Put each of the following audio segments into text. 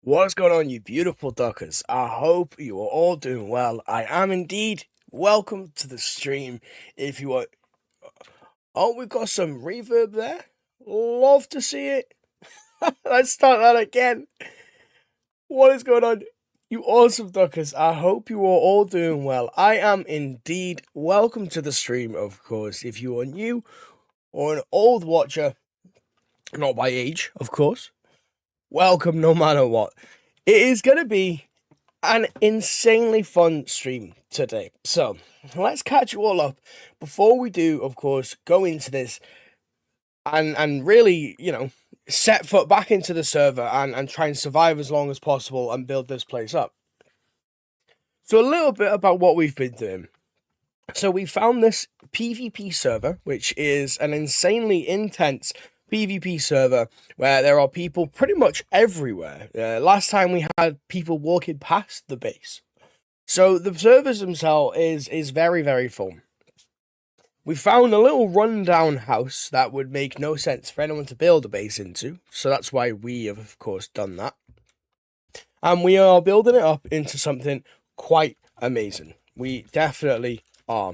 What's going on, you beautiful duckers? I hope you are all doing well. I am indeed. Welcome to the stream. If you are, oh, we've got some reverb there. Love to see it. Let's start that again. What is going on, you awesome duckers? I hope you are all doing well. I am indeed. Welcome to the stream, of course. If you are new or an old watcher, not by age, of course, welcome no matter what. It is going to be an insanely fun stream today. So let's catch you all up before we do, of course, go into this and really, set foot back into the server and try and survive as long as possible and build this place up. So a little bit about what we've been doing. So we found this PvP server, which is an insanely intense PvP server where there are people pretty much everywhere. Last time we had people walking past the base. So the servers themselves is very, very full. We found a little rundown house that would make no sense for anyone to build a base into. So that's why we have, of course, done that. And we are building it up into something quite amazing. We definitely are.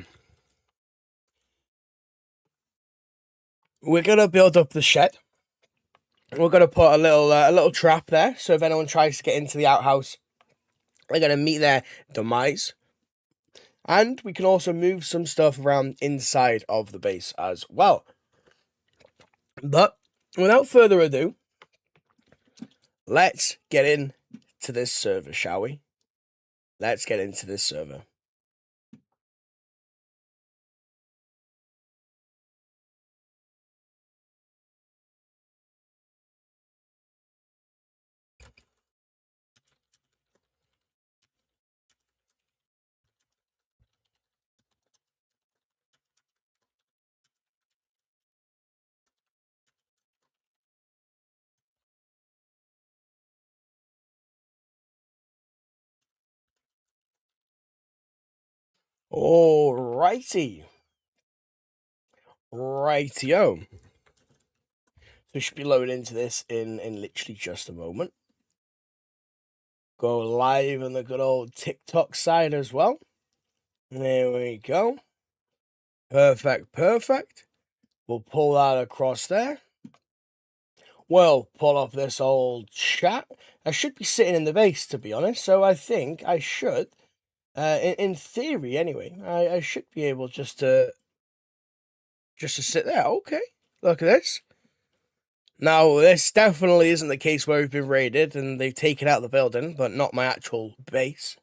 We're going to build up the shed. We're going to put a little trap there. So if anyone tries to get into the outhouse, they're going to meet their demise. And we can also move some stuff around inside of the base as well. But without further ado, let's get into this server, shall we? Let's get into this server. Alrighty. Rightio. So we should be loading into this in literally just a moment. Go live on the good old TikTok side as well. There we go. Perfect. We'll pull that across there. We'll pull up this old chat. I should be sitting in the base, to be honest, so I think I should, in theory anyway, I should be able just to sit there. Okay, look at this. Now, this definitely isn't the case where we've been raided and they've taken out the building, but not my actual base.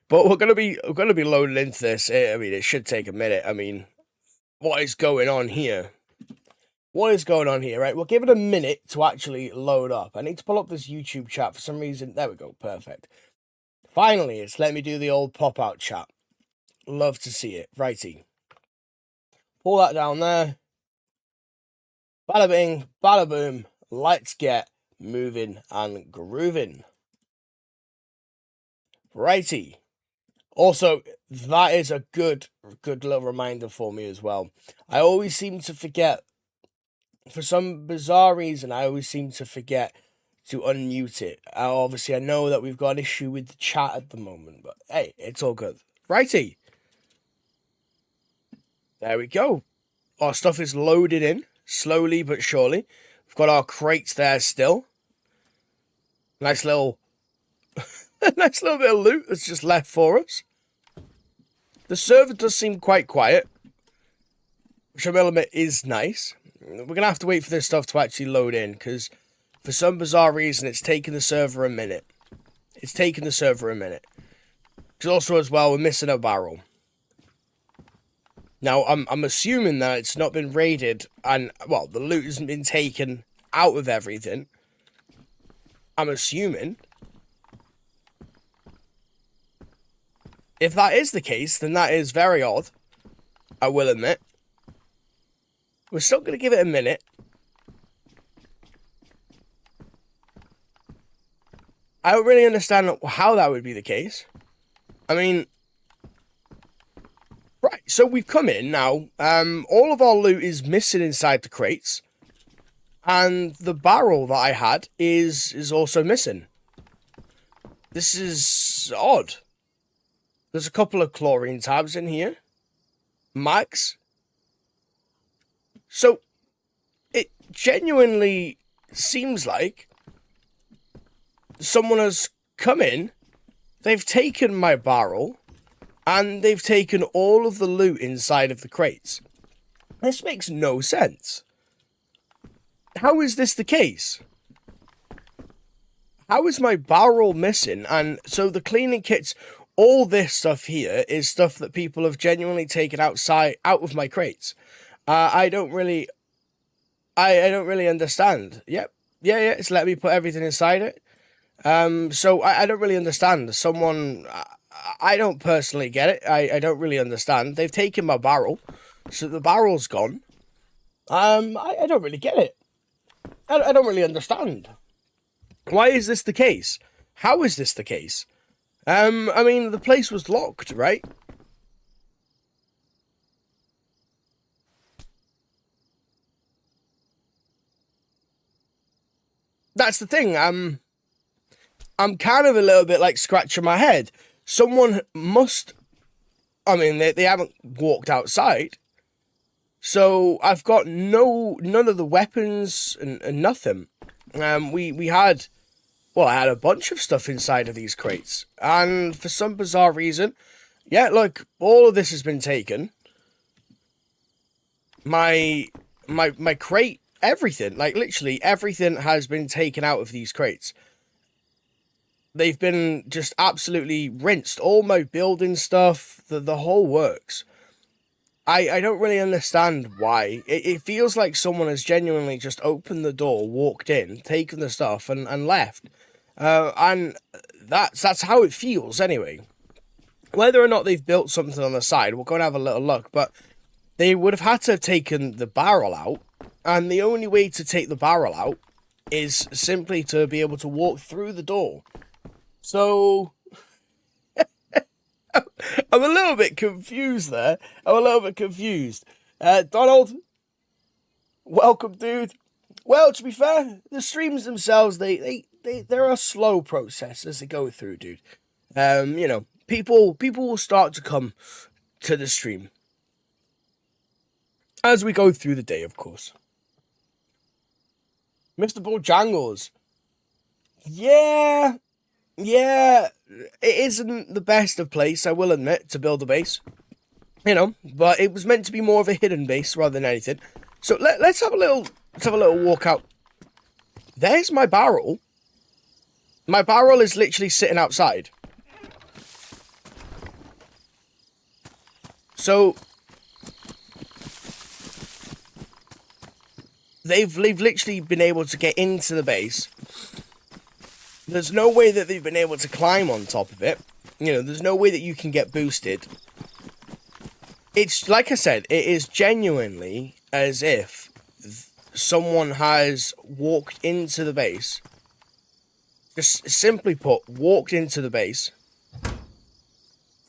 But we're gonna be loaded into this. I mean, it should take a minute. I mean, what is going on here? What is going on here, right? We'll give it a minute to actually load up. I need to pull up this YouTube chat for some reason. There we go, perfect. Finally, it's let me do the old pop-out chat. Love to see it. Righty. Pull that down there. Bada bing, bada boom. Let's get moving and grooving. Righty. Also, that is a good little reminder for me as well. I always seem to forget, for some bizarre reason, I always seem to forget to unmute it. Obviously, I know that we've got an issue with the chat at the moment, but hey, it's all good. Righty. There we go. Our stuff is loaded in, slowly but surely. We've got our crates there still. Nice little nice little bit of loot that's just left for us. The server does seem quite quiet, which I will admit is nice. We're going to have to wait for this stuff to actually load in, because for some bizarre reason, it's taken the server a minute. Because also, as well, we're missing a barrel. Now, I'm assuming that it's not been raided, and, well, the loot hasn't been taken out of everything. I'm assuming. If that is the case, then that is very odd. I will admit. We're still going to give it a minute. I don't really understand how that would be the case. I mean, right, so we've come in now. All of our loot is missing inside the crates. And the barrel that I had is also missing. This is odd. There's a couple of chlorine tabs in here. Mags. So, it genuinely seems like someone has come in, they've taken my barrel, and they've taken all of the loot inside of the crates. This makes no sense. How is this the case? How is my barrel missing? And so the cleaning kits, all this stuff here is stuff that people have genuinely taken out of my crates. I don't really understand. Yep. Yeah, it's let me put everything inside it. So I don't really understand. I don't personally get it. I don't really understand. They've taken my barrel, so the barrel's gone. I don't really get it. I don't really understand. Why is this the case? How is this the case? I mean, the place was locked, right? That's the thing. I'm kind of a little bit like scratching my head. Someone must. I mean, they haven't walked outside, so I've got none of the weapons and nothing. We had. Well, I had a bunch of stuff inside of these crates, and for some bizarre reason, yeah, look, all of this has been taken. My crate, everything, like literally everything has been taken out of these crates. They've been just absolutely rinsed. All my building stuff, the whole works. I don't really understand why. It feels like someone has genuinely just opened the door, walked in, taken the stuff, and left. And that's how it feels anyway. Whether or not they've built something on the side, we're going to have a little look, but they would have had to have taken the barrel out, and the only way to take the barrel out is simply to be able to walk through the door. So, I'm a little bit confused there. Donald, welcome, dude. Well, to be fair, the streams themselves, they're a slow process as they go through, dude. People will start to come to the stream as we go through the day, of course. Mr. Bojangles. Yeah, it isn't the best of place, I will admit, to build a base. But it was meant to be more of a hidden base rather than anything. So let's have a little walk out. There's my barrel. My barrel is literally sitting outside. So they've literally been able to get into the base. There's no way that they've been able to climb on top of it. There's no way that you can get boosted. It's, like I said, it is genuinely as if someone has walked into the base. Just simply put, walked into the base,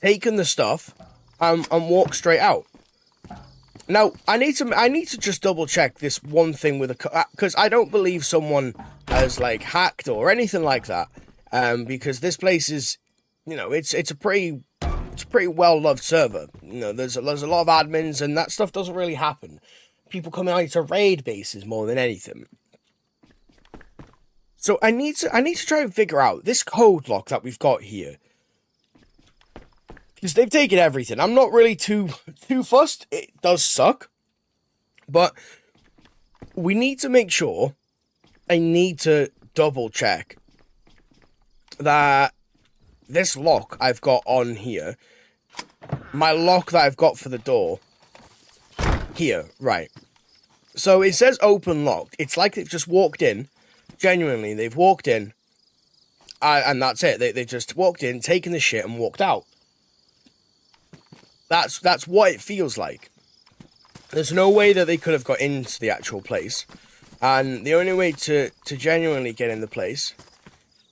taken the stuff, and walked straight out. Now, I need to just double check this one thing with because I don't believe someone has hacked or anything like that. Because this place is, it's a pretty well loved server. There's a lot of admins, and that stuff doesn't really happen. People coming out to raid bases more than anything. So I need to try and figure out this code lock that we've got here. Because they've taken everything. I'm not really too fussed. It does suck. But we need to make sure. I need to double check that this lock I've got on here, my lock that I've got for the door, here, right. So it says open locked. It's like they've just walked in. Genuinely, they've walked in. And that's it. They just walked in, taken the shit, and walked out. That's what it feels like. There's no way that they could have got into the actual place. And the only way to genuinely get in the place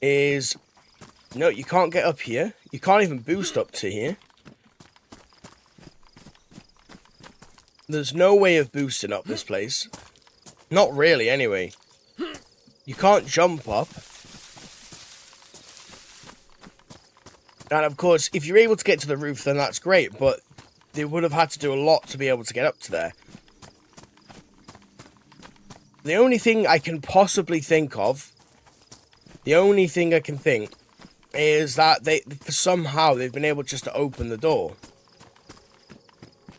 is... No, you can't get up here. You can't even boost up to here. There's no way of boosting up this place. Not really, anyway. You can't jump up. And of course, if you're able to get to the roof, then that's great, but they would have had to do a lot to be able to get up to there. The only thing I can possibly think of, is that somehow they've been able just to open the door.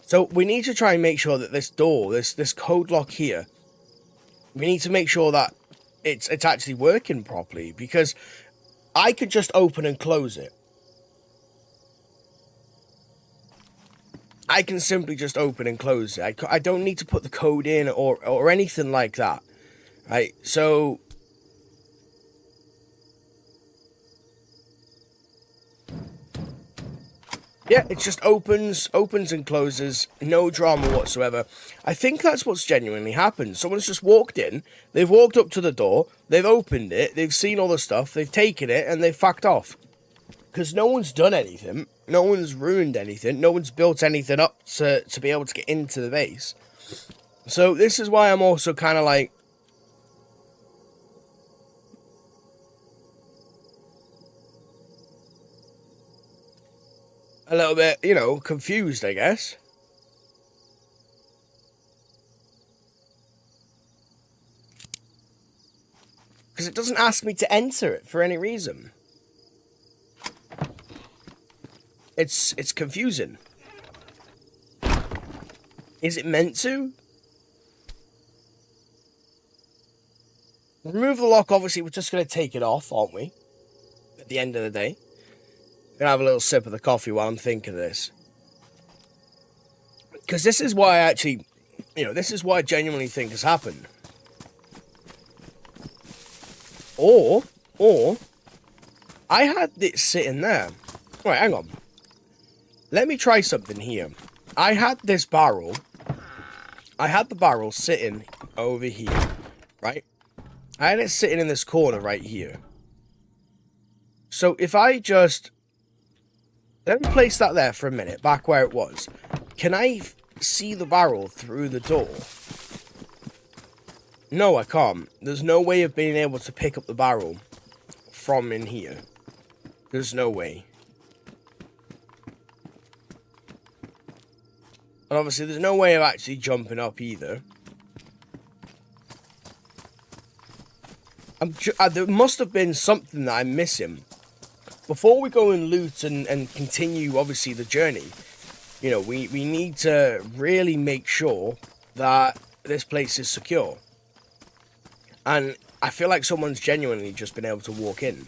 So we need to try and make sure that this door, this code lock here, we need to make sure that it's actually working properly, because I could just open and close it. I can simply just open and close it. I don't need to put the code in or anything like that, right? So yeah, it just opens and closes, no drama whatsoever. I think that's what's genuinely happened. Someone's just walked in, they've walked up to the door, they've opened it, they've seen all the stuff, they've taken it, and they've fucked off. Because no one's done anything, no one's ruined anything, no one's built anything up to be able to get into the base. So this is why I'm also kind of like, a little bit, you know, confused, I guess. Because it doesn't ask me to enter it for any reason. It's confusing. Is it meant to? Remove the lock, obviously, we're just going to take it off, aren't we? At the end of the day. Gonna have a little sip of the coffee while I'm thinking of this. Because this is why I actually, you know, this is what I genuinely think has happened. Or, I had it sitting there. Right, hang on. Let me try something here. I had this barrel. I had the barrel sitting over here, right? I had it sitting in this corner right here. So if I just... Let me place that there for a minute, back where it was. Can I see the barrel through the door? No, I can't. There's no way of being able to pick up the barrel from in here. There's no way. And obviously, there's no way of actually jumping up either. There must have been something that I'm missing. Before we go and loot and continue, obviously, the journey, you know, we need to really make sure that this place is secure. And I feel like someone's genuinely just been able to walk in.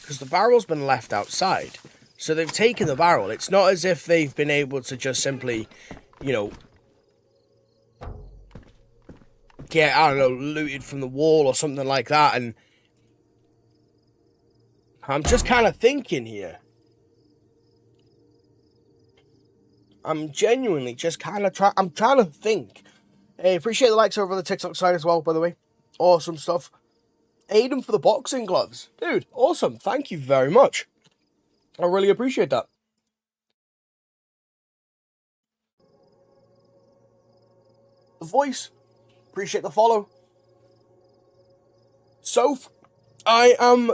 Because the barrel's been left outside. So they've taken the barrel. It's not as if they've been able to just simply, you know, get, I don't know, looted from the wall or something like that. And I'm just kind of thinking here. I'm genuinely just kind of I'm trying to think. Hey, appreciate the likes over the TikTok side as well, by the way. Awesome stuff. Aiden for the boxing gloves. Dude, awesome. Thank you very much. I really appreciate that. The voice. Appreciate the follow. Soph, I'm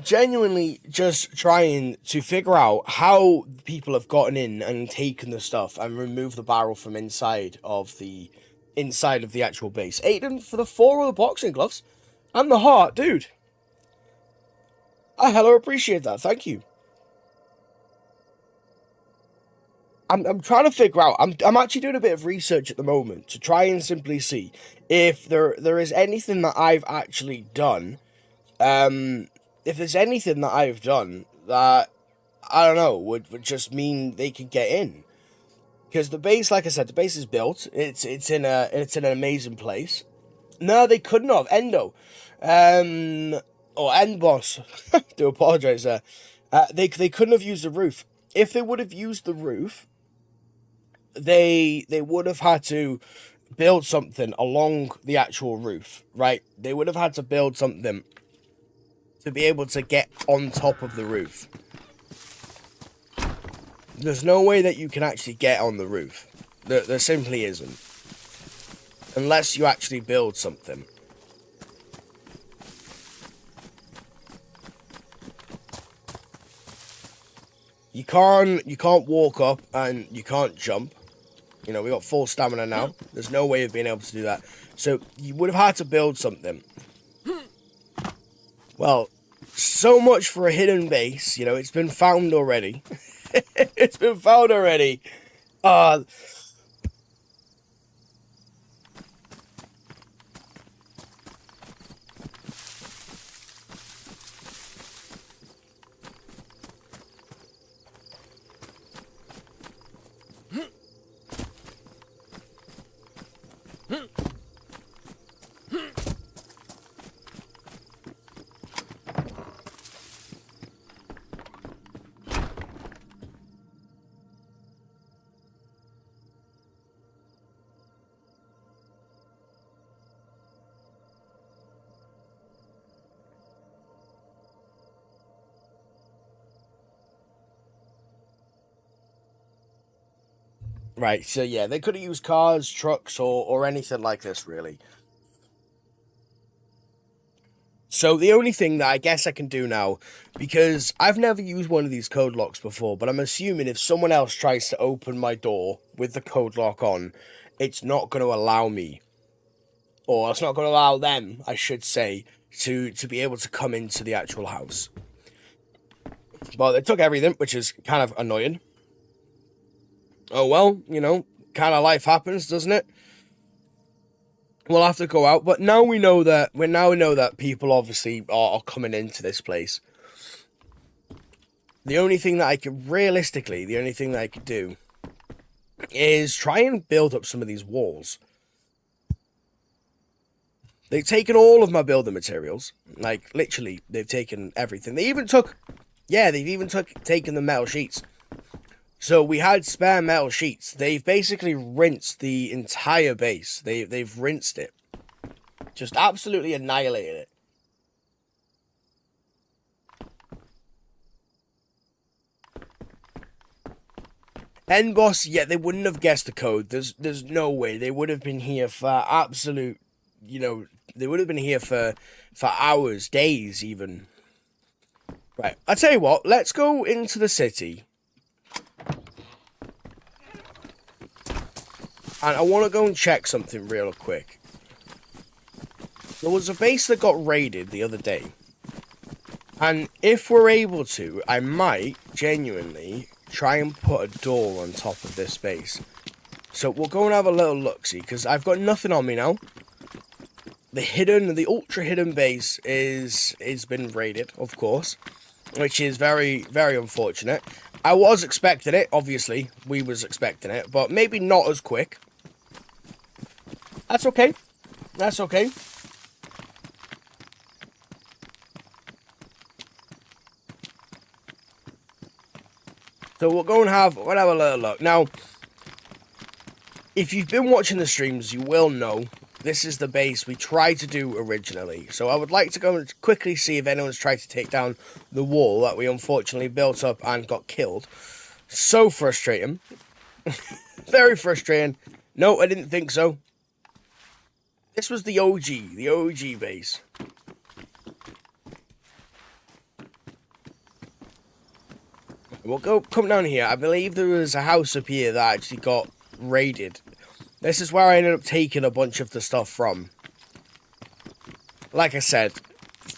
genuinely just trying to figure out how people have gotten in and taken the stuff and removed the barrel from inside of the actual base. Aiden for the 4 of the boxing gloves and the heart, dude. I hella appreciate that. Thank you. I'm trying to figure out. I'm actually doing a bit of research at the moment to try and simply see if there is anything that I've actually done. If there's anything that I've done that, I don't know, would just mean they could get in. Because the base, like I said, the base is built. It's in an amazing place. No, they couldn't have. Endo. Or Endboss. Do apologise there. They couldn't have used the roof. If they would have used the roof, they would have had to build something along the actual roof, right? They would have had to build something to be able to get on top of the roof. There's no way that you can actually get on the roof. There simply isn't. Unless you actually build something. You can't walk up and you can't jump. You know, we got full stamina now. There's no way of being able to do that. So you would have had to build something. Well, so much for a hidden base. You know, it's been found already. It's been found already. Uh, right, so yeah, they could have used cars, trucks, or anything like this, really. So the only thing that I guess I can do now, because I've never used one of these code locks before, but I'm assuming if someone else tries to open my door with the code lock on, it's not going to allow me, or it's not going to allow them, I should say, to be able to come into the actual house. But they took everything, which is kind of annoying. Oh well, you know, kind of life happens, doesn't it? We'll have to go out, but now we know that people obviously are coming into this place. The only thing that I could realistically, the only thing that I could do is try and build up some of these walls. They've taken all of my building materials, like literally, they've taken everything. They've even taken the metal sheets. So we had spare metal sheets. They've basically rinsed the entire base. They've rinsed it. Just absolutely annihilated it. End boss, yeah, they wouldn't have guessed the code. There's no way. They would have been here for absolute, you know, they would have been here for hours, days even. Right, I'll tell you what, let's go into the city. And I want to go and check something real quick. There was a base that got raided the other day. And if we're able to, I might genuinely try and put a door on top of this base. So we'll go and have a little look-see, because I've got nothing on me now. The ultra hidden base is been raided, of course, which is very, very unfortunate. I was expecting it, obviously, we was expecting it, but maybe not as quick. That's okay. That's okay. So we'll go and we'll have a little look. Now, if you've been watching the streams, you will know this is the base we tried to do originally. So I would like to go and quickly see if anyone's tried to take down the wall that we unfortunately built up and got killed. So frustrating. Very frustrating. No, I didn't think so. This was the OG base. We'll come down here. I believe there was a house up here that actually got raided. This is where I ended up taking a bunch of the stuff from. Like I said,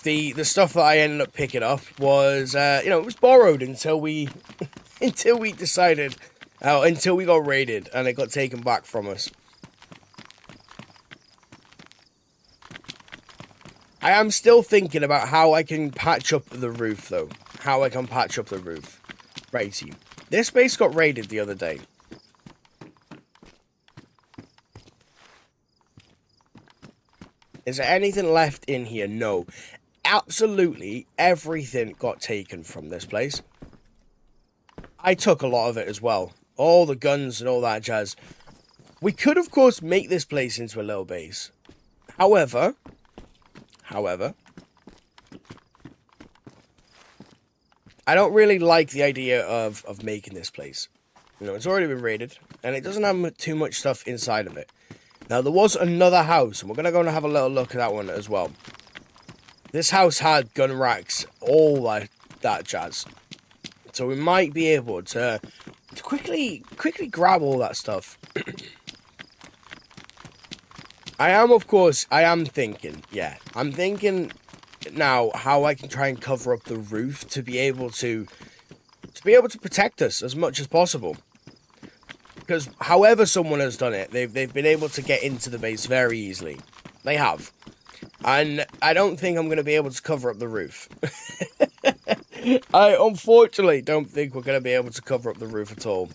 the stuff that I ended up picking up was, it was borrowed until we, until we decided, until we got raided and it got taken back from us. I am still thinking about how I can patch up the roof, though. How I can patch up the roof. Righty. This base got raided the other day. Is there anything left in here? No. Absolutely everything got taken from this place. I took a lot of it as well. All the guns and all that jazz. We could, of course, make this place into a little base. However, I don't really like the idea of making this place. You know, it's already been raided, and it doesn't have too much stuff inside of it. Now, there was another house, and we're going to go and have a little look at that one as well. This house had gun racks, all that jazz. So we might be able to quickly grab all that stuff. I am thinking, yeah. I'm thinking now how I can try and cover up the roof to be able to protect us as much as possible. Because however someone has done it, they've been able to get into the base very easily. They have. And I don't think I'm going to be able to cover up the roof. I unfortunately don't think we're going to be able to cover up the roof at all.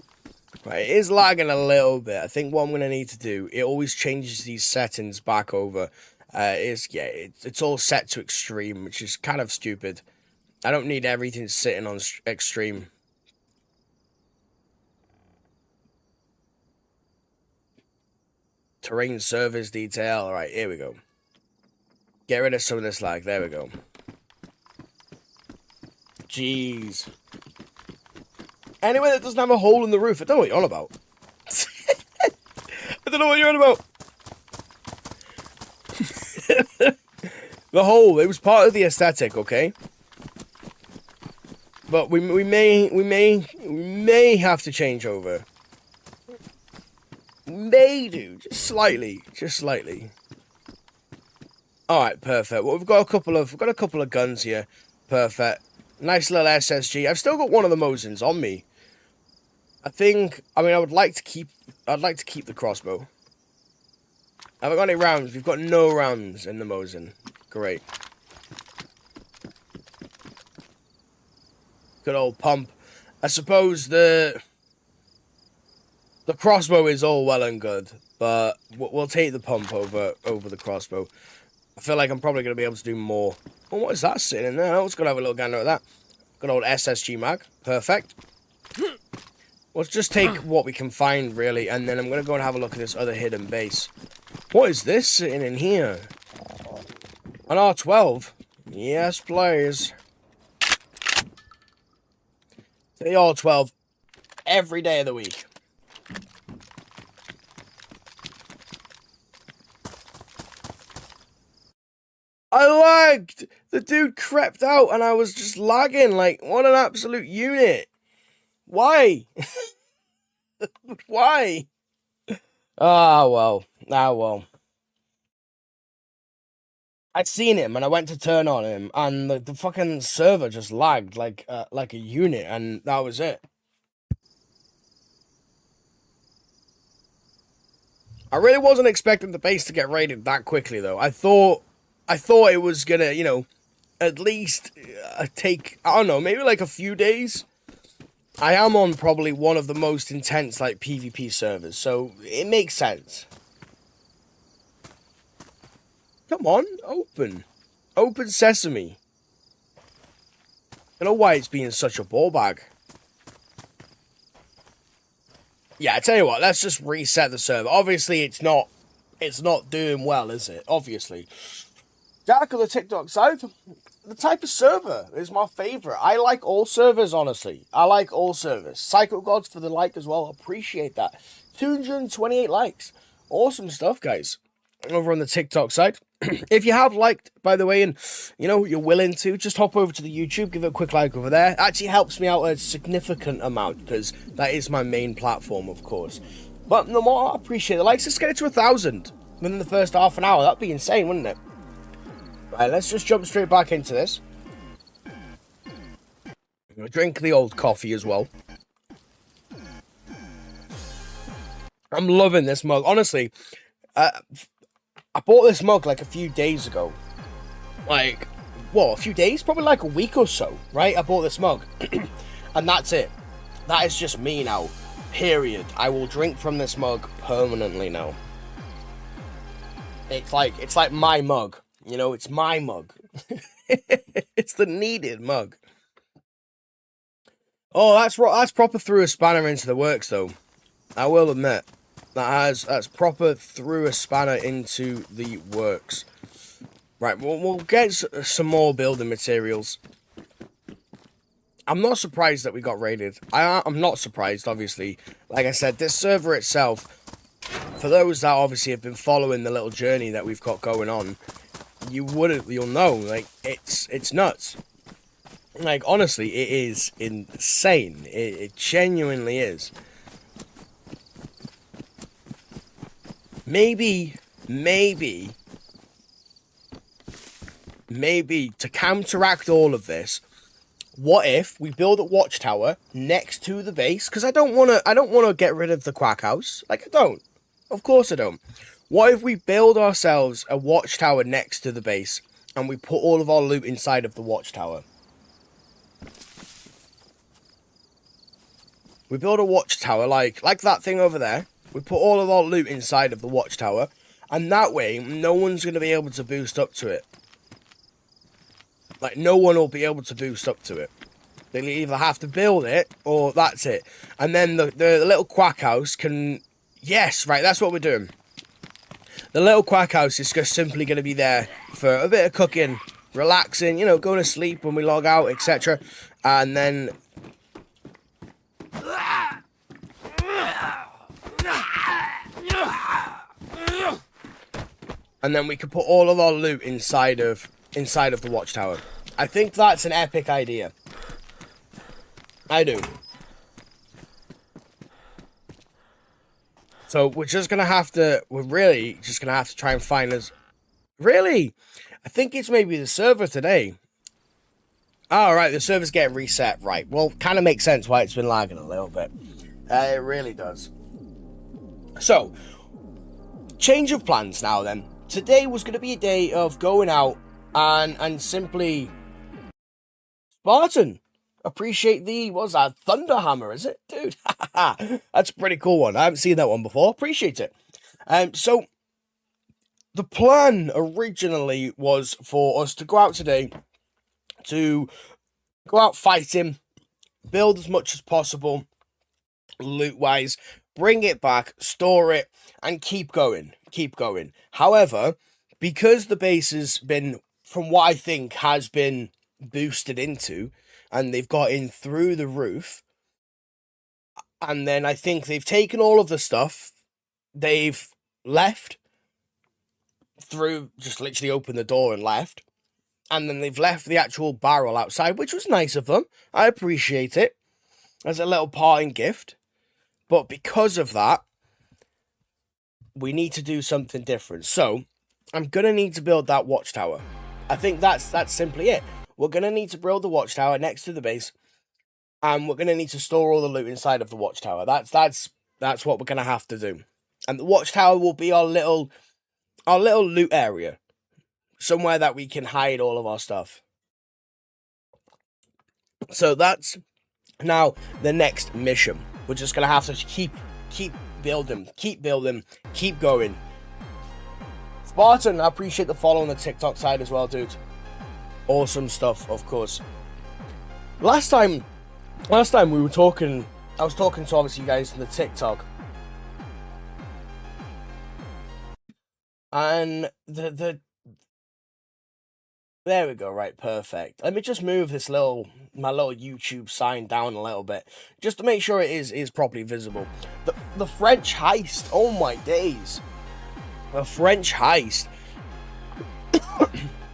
Right, it is lagging a little bit. I think what I'm going to need to do, it always changes these settings back over. It's all set to extreme, which is kind of stupid. I don't need everything sitting on extreme. Terrain surface detail. All right, here we go. Get rid of some of this lag. There we go. Jeez. Anyway, that doesn't have a hole in the roof. I don't know what you're on about. I don't know what you're on about. The hole, it was part of the aesthetic, okay? But we may have to change over. May do, just slightly. All right, perfect. Well, we've got a couple of guns here. Perfect. Nice little SSG. I've still got one of the Mosins on me. I would like to keep the crossbow. Haven't got any rounds. We've got no rounds in the Mosin. Great. Good old pump. I suppose the crossbow is all well and good, but we'll take the pump over the crossbow. I feel like I'm probably going to be able to do more. Oh, what is that sitting in there? I was going to have a little gander at that. Good old SSG mag. Perfect. Let's just take what we can find, really, and then I'm going to go and have a look at this other hidden base. What is this sitting in here? An R12? Yes, please. The R12 every day of the week. I lagged! The dude crept out and I was just lagging. Like, what an absolute unit. Why? Why? Ah, well. I'd seen him and I went to turn on him and the fucking server just lagged like a unit and that was it. I really wasn't expecting the base to get raided that quickly though. I thought it was gonna, you know, at least take, I don't know, maybe like a few days. I am on probably one of the most intense, like, PvP servers, so it makes sense. Come on, open. Open sesame. I don't know why it's being such a ball bag. Yeah, I tell you what, let's just reset the server. Obviously, it's not doing well, is it? Obviously. Jack of the TikTok side, the type of server is my favorite. I like all servers, honestly. I like all servers. Psycho Gods for the like as well. Appreciate that. 228 likes. Awesome stuff, guys. Over on the TikTok side. If you have liked, by the way, and you know you're willing to, just hop over to the YouTube, give it a quick like over there. Actually helps me out a significant amount because that is my main platform, of course. But no more, I appreciate the likes. Let's get it to 1,000 within the first half an hour. That'd be insane, wouldn't it? Right, let's just jump straight back into this. I'm gonna drink the old coffee as well. I'm loving this mug. Honestly, I bought this mug like a few days ago. Like, what, a few days? Probably like a week or so, right? I bought this mug. And that's it. That is just me now. Period. I will drink from this mug permanently now. It's like my mug. You know, it's my mug. It's the needed mug. Oh, that's proper threw a spanner into the works, though. I will admit. That's proper threw a spanner into the works. Right, we'll get some more building materials. I'm not surprised that we got raided. I'm not surprised, obviously. Like I said, this server itself, for those that obviously have been following the little journey that we've got going on, you'll know, like, it's nuts. Like, honestly, it is insane. It genuinely is. Maybe to counteract all of this, what if we build a watchtower next to the base? Because I don't want to get rid of the quack house. Like, I don't. Of course I don't. What if we build ourselves a watchtower next to the base and we put all of our loot inside of the watchtower? We build a watchtower like that thing over there. We put all of our loot inside of the watchtower, and that way no one's going to be able to boost up to it. Like, no one will be able to boost up to it. They'll either have to build it, or that's it. And then the little quack house can... Yes, right, that's what we're doing. The little quack house is just simply going to be there for a bit of cooking, relaxing, going to sleep when we log out, etc. And then... And then we can put all of our loot inside of the watchtower. I think that's an epic idea. I do. So we're really just gonna have to try and find us. Really? I think it's maybe the server today. Oh, right, the server's getting reset. Right, well, kind of makes sense why it's been lagging a little bit. It really does. So, change of plans now then. Today was going to be a day of going out and simply... Spartan! Appreciate the... What's that? Thunderhammer, is it? Dude, that's a pretty cool one. I haven't seen that one before. Appreciate it. So, the plan originally was for us to go out today, to go out fighting, build as much as possible, loot-wise, bring it back, store it, and keep going. However, because the base has been, from what I think, has been boosted into, and they've got in through the roof, and then I think they've taken all of the stuff, they've left through, just literally opened the door and left, and then they've left the actual barrel outside, which was nice of them. I appreciate it as a little parting gift. But because of that, we need to do something different. So, I'm going to need to build that watchtower. I think that's simply it. We're going to need to build the watchtower next to the base. And we're going to need to store all the loot inside of the watchtower. That's what we're going to have to do. And the watchtower will be our little loot area. Somewhere that we can hide all of our stuff. So that's now the next mission. We're just going to have to keep building, keep going. Spartan, I appreciate the follow on the TikTok side as well, dude. Awesome stuff, of course. Last time we were talking, I was talking to obviously you guys in the TikTok. And there we go, right, perfect. Let me just move my little YouTube sign down a little bit, just to make sure it is properly visible. The French heist, oh my days. The French heist.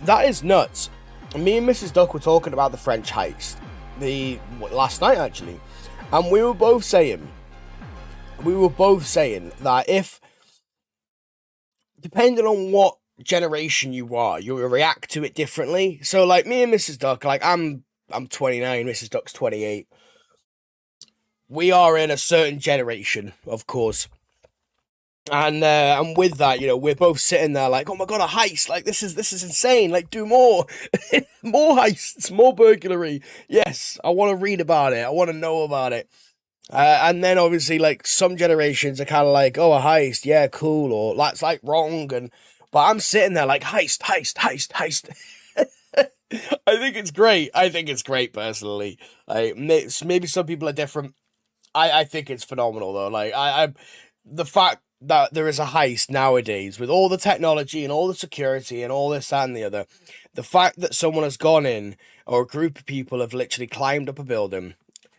That is nuts. Me and Mrs. Duck were talking about the French heist last night, actually. And we were both saying that if, depending on what generation you are, you'll react to it differently. So, like, me and Mrs. Duck, like, I'm 29, Mrs. Duck's 28. We are in a certain generation, of course. And with that, we're both sitting there like, oh my god, a heist! Like, this is insane! Like, do more, more heists, more burglary. Yes, I want to read about it. I want to know about it. And then obviously, like, some generations are kind of like, oh, a heist, yeah, cool, or that's like wrong. But I'm sitting there like, heist. I think it's great. Personally. Like, maybe some people are different. I think it's phenomenal though. Like, the fact that there is a heist nowadays with all the technology and all the security and all this that, and the other. The fact that someone has gone in, or a group of people have literally climbed up a building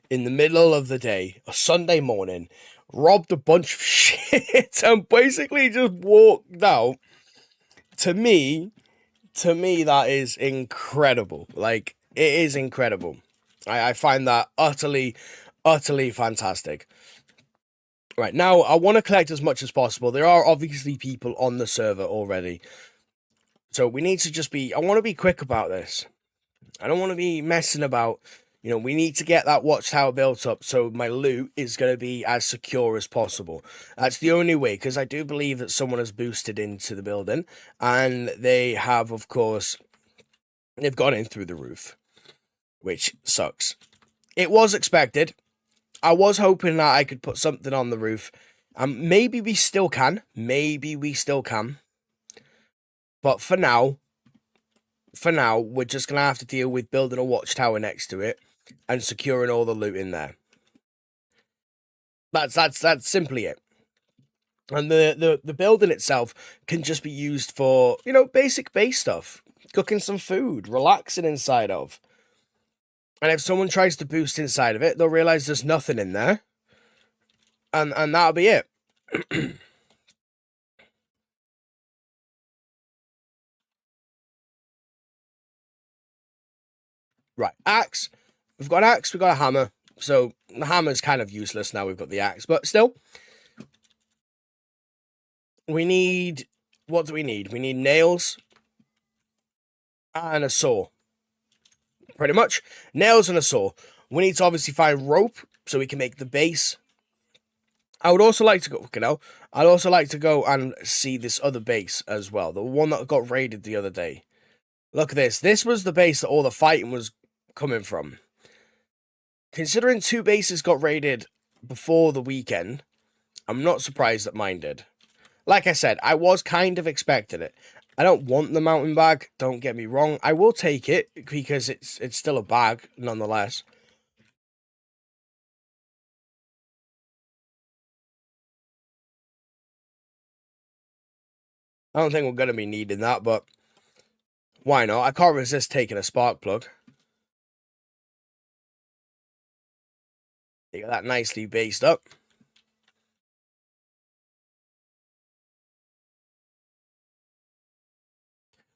in the middle of the day, a Sunday morning, robbed a bunch of shit, and basically just walked out. To me, that is incredible. Like, it is incredible. I find that utterly fantastic. Right, now, I want to collect as much as possible. There are obviously people on the server already. So we need to just be... I want to be quick about this. I don't want to be messing about. You know, we need to get that watchtower built up so my loot is going to be as secure as possible. That's the only way, because I do believe that someone has boosted into the building. And they have, of course... They've gone in through the roof. Which sucks. It was expected. I was hoping that I could put something on the roof. Maybe we still can. But for now, we're just going to have to deal with building a watchtower next to it and securing all the loot in there. That's simply it. And the building itself can just be used for, you know, basic base stuff. Cooking some food, relaxing inside of. And if someone tries to boost inside of it, they'll realize there's nothing in there. And that'll be it. Right, axe. We've got an axe, we've got a hammer. So the hammer's kind of useless now we've got the axe. But still, we need... What do we need? We need nails and a saw. Pretty much. Nails and a saw. We need to obviously find rope so we can make the base. I would also like to go, you know, I'd also like to go and see this other base as well. The one that got raided the other day. Look at this. This was the base that all the fighting was coming from. Considering 2 bases got raided before the weekend, I'm not surprised that mine did. Like I said, I was kind of expecting it. I don't want the mountain bag, don't get me wrong. I will take it, because it's still a bag, nonetheless. I don't think we're going to be needing that, but why not? I can't resist taking a spark plug. You got that nicely based up.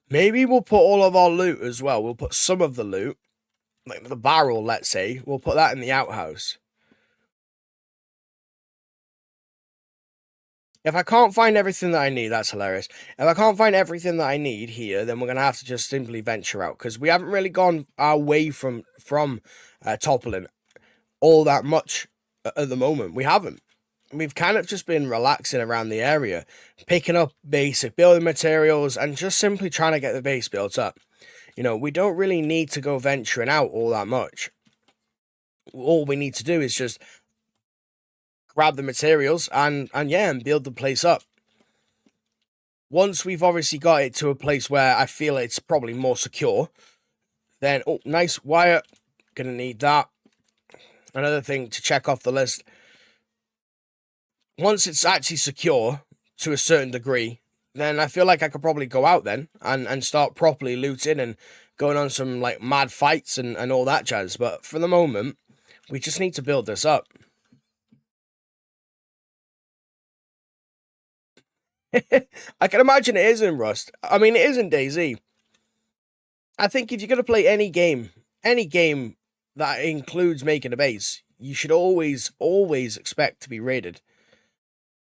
Maybe we'll put all of our loot as well. We'll put some of the loot, like the barrel, let's say. We'll put that in the outhouse. If I can't find everything that I need, that's hilarious. If I can't find everything that I need here, then we're going to have to just simply venture out. Because we haven't really gone our way from toppling all that much at the moment. We haven't. We've kind of just been relaxing around the area, picking up basic building materials and just simply trying to get the base built up. You know, we don't really need to go venturing out all that much. All we need to do is just grab the materials and build the place up. Once we've obviously got it to a place where I feel it's probably more secure, then, oh, nice wire. Gonna need that. Another thing to check off the list. Once it's actually secure to a certain degree, then I feel like I could probably go out then and start properly looting and going on some like mad fights and all that jazz. But for the moment, we just need to build this up. I can imagine it is in Rust. I mean, it is in DayZ. I think if you're going to play any game that includes making a base, you should always expect to be raided.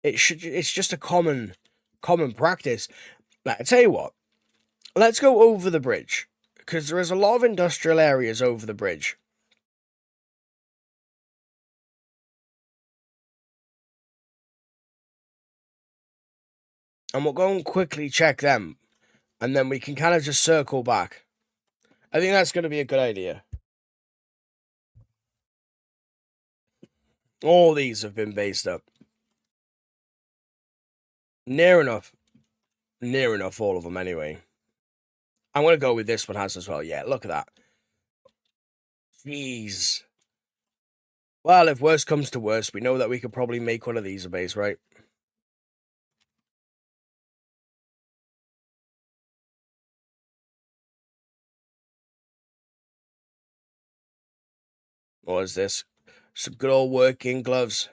It's just a common practice. Now, I tell you what, let's go over the bridge, because there is a lot of industrial areas over the bridge. And we'll go and quickly check them, and then we can kind of just circle back. I think that's going to be a good idea. All these have been based up. Near enough, all of them anyway. I'm going to go with this one has as well. Yeah, look at that. Jeez. Well, if worst comes to worst, we know that we could probably make one of these a base, right? What is this? Some good old working gloves.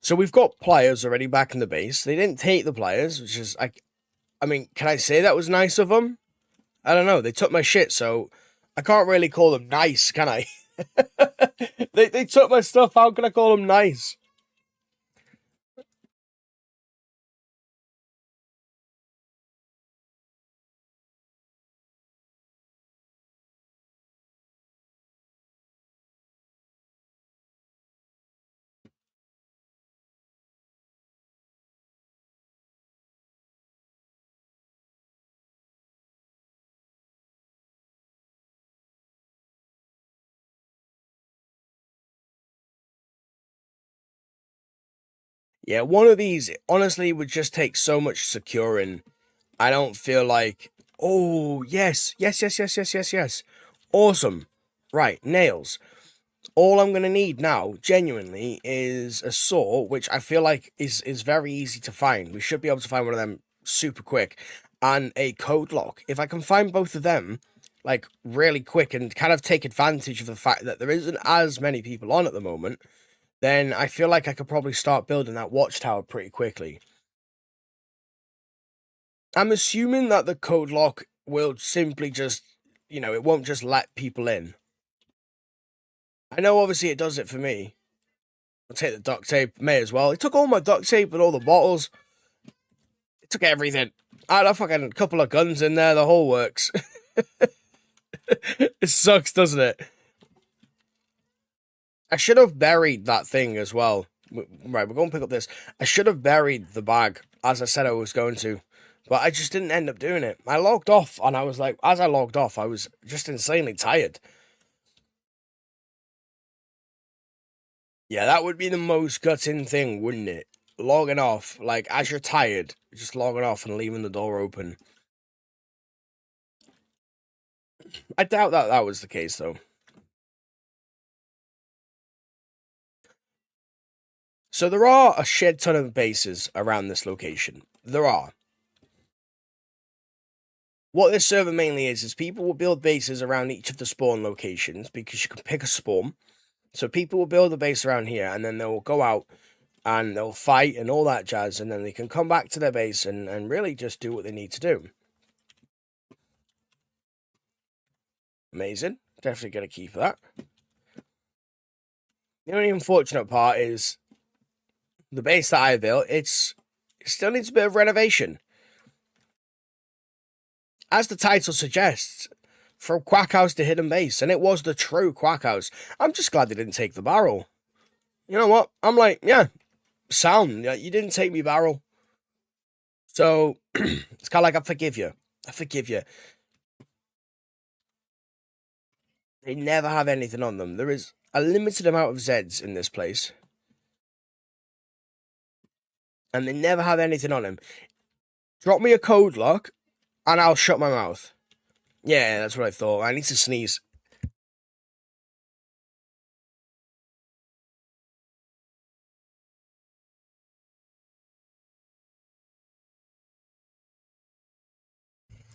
So we've got players already back in the base. They didn't take the players, which is like, I mean, can I say that was nice of them? I don't know. They took my shit, so I can't really call them nice, can I? they took my stuff. How can I call them nice? Yeah, one of these honestly would just take so much securing. I don't feel like. Oh yes, yes, yes, yes, yes, yes, yes. Awesome. Right, nails. All I'm gonna need now, genuinely, is a saw, which I feel like is very easy to find. We should be able to find one of them super quick, and a code lock. If I can find both of them, like really quick, and kind of take advantage of the fact that there isn't as many people on at the moment, then I feel like I could probably start building that watchtower pretty quickly. I'm assuming that the code lock will simply just, it won't just let people in. I know obviously it does it for me. I'll take the duct tape, may as well. It took all my duct tape and all the bottles. It took everything. I had a fucking couple of guns in there, the whole works. It sucks, doesn't it? I should have buried that thing as well. Right, we're going to pick up this. I should have buried the bag, as I said I was going to. But I just didn't end up doing it. I logged off, and I was like, as I logged off, I was just insanely tired. Yeah, that would be the most gutting thing, wouldn't it? Logging off, like, as you're tired, just logging off and leaving the door open. I doubt that that was the case, though. So there are a shed ton of bases around this location. There are. What this server mainly is people will build bases around each of the spawn locations because you can pick a spawn. So people will build a base around here and then they'll go out and they'll fight and all that jazz, and then they can come back to their base and really just do what they need to do. Amazing. Definitely going to keep that. The only unfortunate part is the base that I built, it still needs a bit of renovation. As the title suggests, from Quack House to Hidden Base, and it was the true Quack House. I'm just glad they didn't take the barrel. You know what? I'm like, yeah, sound. You didn't take me barrel. So, it's kind of like, I forgive you. I forgive you. They never have anything on them. There is a limited amount of Zeds in this place. And they never have anything on them. Drop me a code lock, and I'll shut my mouth. Yeah, that's what I thought. I need to sneeze.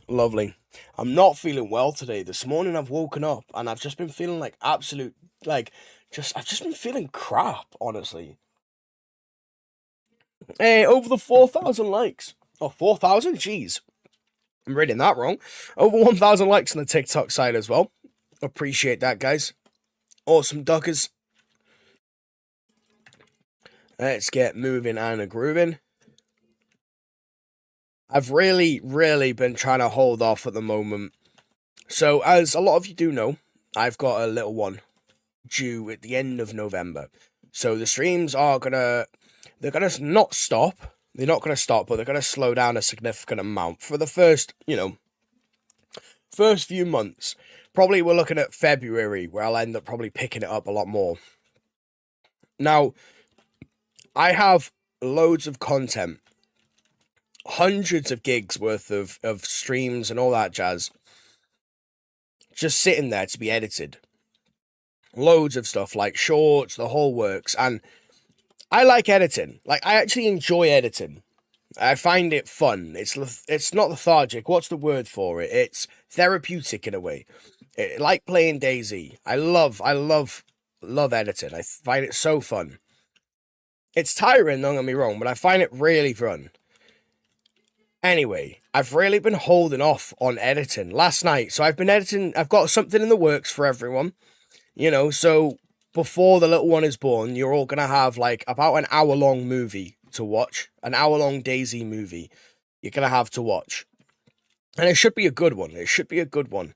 Lovely. I'm not feeling well today. This morning I've woken up and I've just been feeling like absolute, I've just been feeling crap, honestly. Hey, over the 4,000 likes. Oh, 4,000? Jeez. I'm reading that wrong. Over 1,000 likes on the TikTok side as well. Appreciate that, guys. Awesome duckers. Let's get moving and grooving. I've really, really been trying to hold off at the moment. So, as a lot of you do know, I've got a little one due at the end of November. So the streams are they're gonna not stop. They're not gonna stop, but they're gonna slow down a significant amount for the first, first few months. Probably we're looking at February, where I'll end up probably picking it up a lot more. Now, I have loads of content, hundreds of gigs worth of streams and all that jazz, just sitting there to be edited. Loads of stuff like shorts, the whole works, and I like editing. Like, I actually enjoy editing. I find it fun. It's not lethargic. What's the word for it? It's therapeutic in a way. Like playing DayZ. I love editing. I find it so fun. It's tiring, don't get me wrong, but I find it really fun. Anyway, I've really been holding off on editing last night. So I've been editing, I've got something in the works for everyone, so before the little one is born, you're all going to have like about an hour-long movie to watch, an hour-long DayZ movie you're going to have to watch. And it should be a good one. It should be a good one.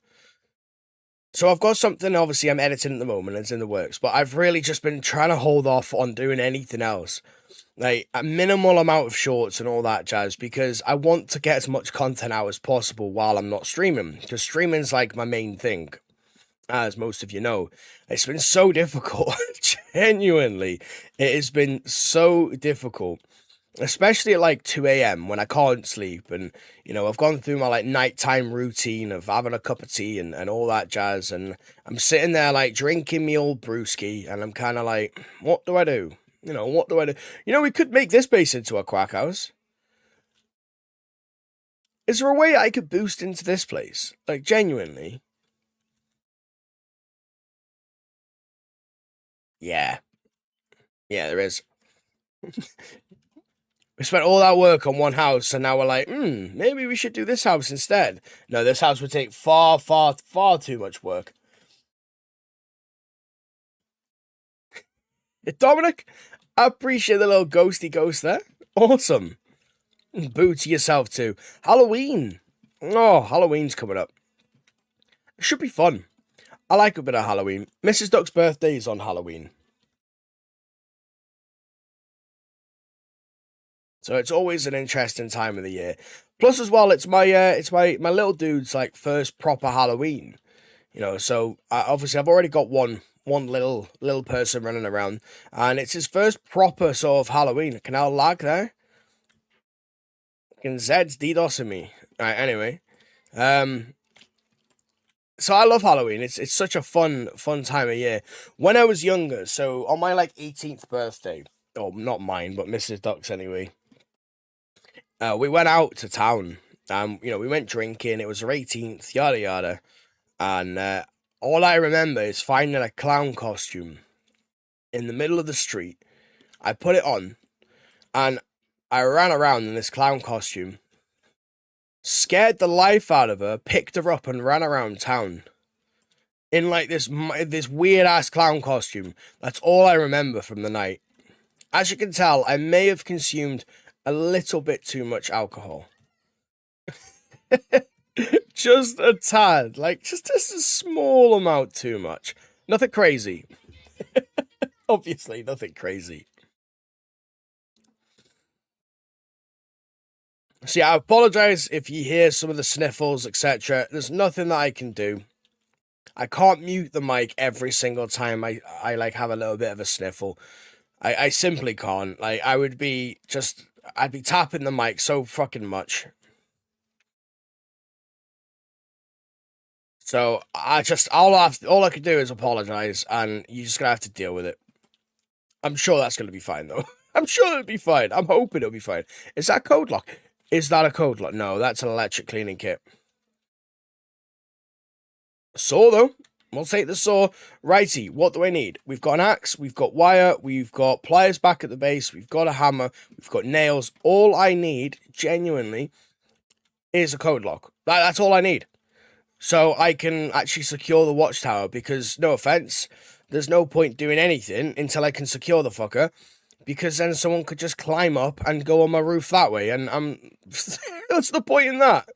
So I've got something, obviously, I'm editing at the moment, it's in the works, but I've really just been trying to hold off on doing anything else. Like, a minimal amount of shorts and all that jazz, because I want to get as much content out as possible while I'm not streaming, because streaming's like my main thing, as most of you know. It's been so difficult, genuinely, it has been so difficult. Especially at like 2 a.m. when I can't sleep, and I've gone through my like nighttime routine of having a cup of tea and all that jazz, and I'm sitting there like drinking me old brewski, and I'm kind of like, what do I do? What do I do? We could make this base into a quack house. Is there a way I could boost into this place? Like, genuinely? Yeah. Yeah, there is. We spent all that work on one house, and now we're like, maybe we should do this house instead. No, this house would take far, far, far too much work. Dominic, I appreciate the little ghosty ghost there. Awesome. Boo to yourself too. Halloween. Oh, Halloween's coming up. It should be fun. I like a bit of Halloween. Mrs. Duck's birthday is on Halloween. So it's always an interesting time of the year. Plus, as well, it's my little dude's like first proper Halloween. So obviously I've already got one little person running around, and it's his first proper sort of Halloween. Can I lag there? Can Zed's DDoSing me? Alright, anyway. So I love Halloween. It's such a fun time of year. When I was younger, so on my like 18th birthday, oh, not mine, but Mrs. Duck's anyway. We went out to town. We went drinking. It was her 18th, yada yada. And all I remember is finding a clown costume in the middle of the street. I put it on, and I ran around in this clown costume, scared the life out of her, picked her up, and ran around town in like this weird ass clown costume. That's all I remember from the night. As you can tell, I may have consumed a little bit too much alcohol. Just a tad, like just a small amount too much. Nothing crazy. Obviously, nothing crazy. See, I apologize if you hear some of the sniffles, etc. There's nothing that I can do. I can't mute the mic every single time I like have a little bit of a sniffle. I simply can't. Like, I'd be tapping the mic so fucking much. So all I could do is apologize, and you're just gonna have to deal with it. I'm sure that's gonna be fine though. I'm sure it'll be fine. I'm hoping it'll be fine. Is that code lock? Is that a code lock? No, that's an electric cleaning kit. Saw though. We'll take the saw. Righty, what do I need? We've got an axe, we've got wire, we've got pliers back at the base, we've got a hammer, we've got nails. All I need, genuinely, is a code lock. That's all I need. So I can actually secure the watchtower, because, no offense, there's no point doing anything until I can secure the fucker, because then someone could just climb up and go on my roof that way, and what's the point in that?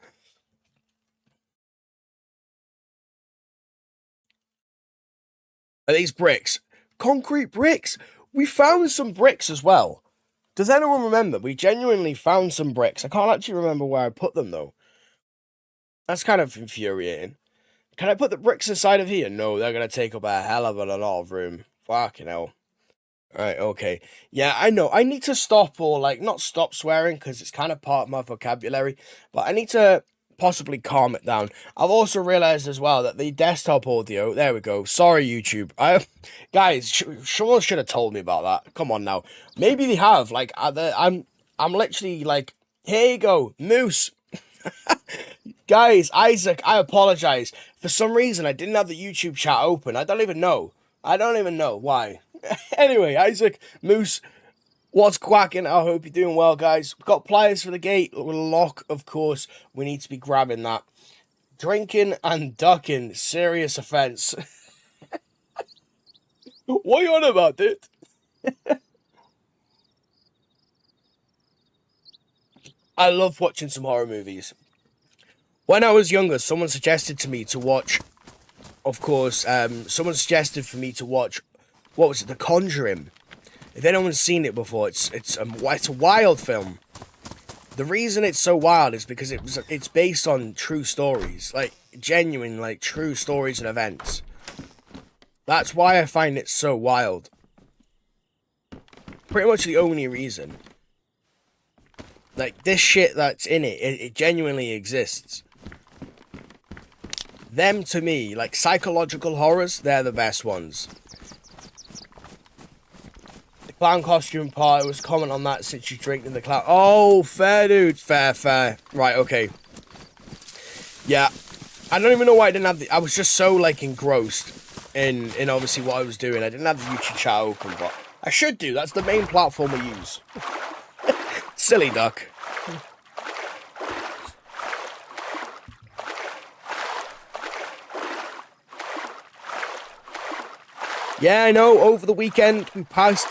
Are these bricks? Concrete bricks! We found some bricks as well. Does anyone remember? We genuinely found some bricks. I can't actually remember where I put them, though. That's kind of infuriating. Can I put the bricks inside of here? No, they're going to take up a hell of a lot of room. Fucking hell. Right, okay. Yeah, I know. I need to stop, or, like, not stop swearing, because it's kind of part of my vocabulary, but I need to possibly calm it down. I've also realized as well that the desktop audio, there we go. Sorry, YouTube. Guys, someone should have told me about that. Come on now. Maybe they have. Like, I'm literally like, here you go, Moose. Guys, Isaac, I apologize. For some reason, I didn't have the YouTube chat open. I don't even know. I don't even know why. Anyway, Isaac, Moose, what's quacking? I hope you're doing well, guys. We've got pliers for the gate. Lock, of course. We need to be grabbing that. Drinking and ducking. Serious offense. What are you on about, dude? I love watching some horror movies. When I was younger, someone suggested to me to watch, of course, someone suggested for me to watch, what was it, The Conjuring. If anyone's seen it before, it's a wild film. The reason it's so wild is because it's based on true stories, like genuine, like true stories and events. That's why I find it so wild. Pretty much the only reason. Like, this shit that's in it genuinely exists. Them, to me, like psychological horrors, they're the best ones. The clown costume part, it was comment on that since you drinking the clown. Oh, fair, dude. Fair. Right, okay. Yeah. I don't even know why I didn't have I was just so, like, engrossed in obviously what I was doing. I didn't have the YouTube chat open, but I should do. That's the main platform we use. Silly duck. Yeah, I know, over the weekend we passed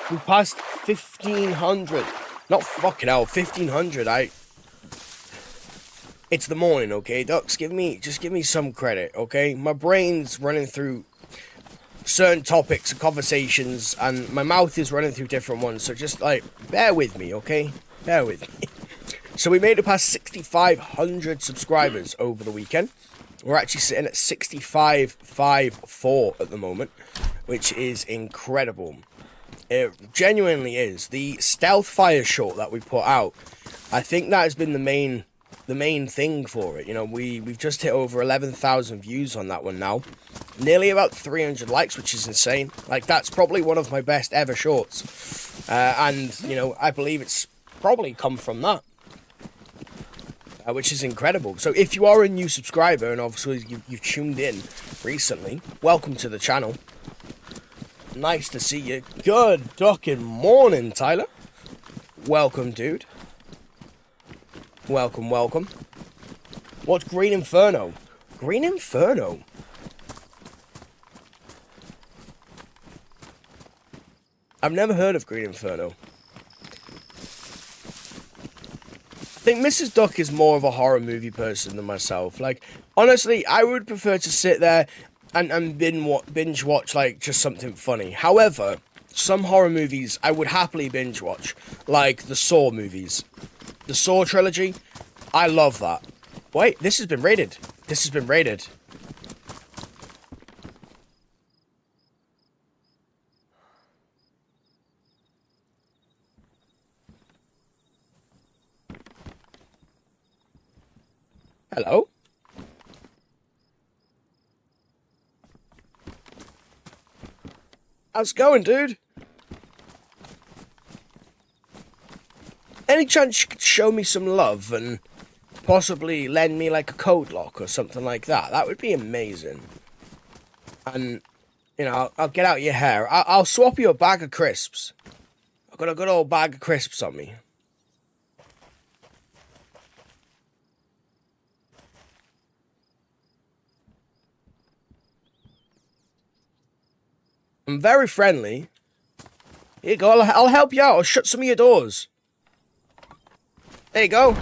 1,500. Not fucking hell, 1,500. It's the morning, okay? Ducks, just give me some credit, okay? My brain's running through certain topics and conversations, and my mouth is running through different ones, so just, like, bear with me, okay? Bear with me. So we made it past 6,500 subscribers over the weekend. We're actually sitting at 6,554 at the moment, which is incredible. It genuinely is. The stealth fire short that we put out, I think that has been the main thing for it. You know, we've just hit over 11,000 views on that one now. Nearly about 300 likes, which is insane. Like, that's probably one of my best ever shorts. And, you know, I believe it's probably come from that. Which is incredible. So if you are a new subscriber, and obviously you've tuned in recently, welcome to the channel. Nice to see you. Good fucking morning, Tyler. Welcome, dude. Welcome. What's Green Inferno? Green Inferno? I've never heard of Green Inferno. I think Mrs. Duck is more of a horror movie person than myself. Like, honestly, I would prefer to sit there and binge watch, like, just something funny. However, some horror movies I would happily binge watch, like the Saw movies. The Saw trilogy, I love that. Wait, this has been raided. Hello? How's it going, dude? Any chance you could show me some love and possibly lend me, like, a code lock or something like that? That would be amazing. And, you know, I'll get out your hair. I'll swap you a bag of crisps. I've got a good old bag of crisps on me. I'm very friendly. Here you go, I'll help you out. I'll shut some of your doors. There you go.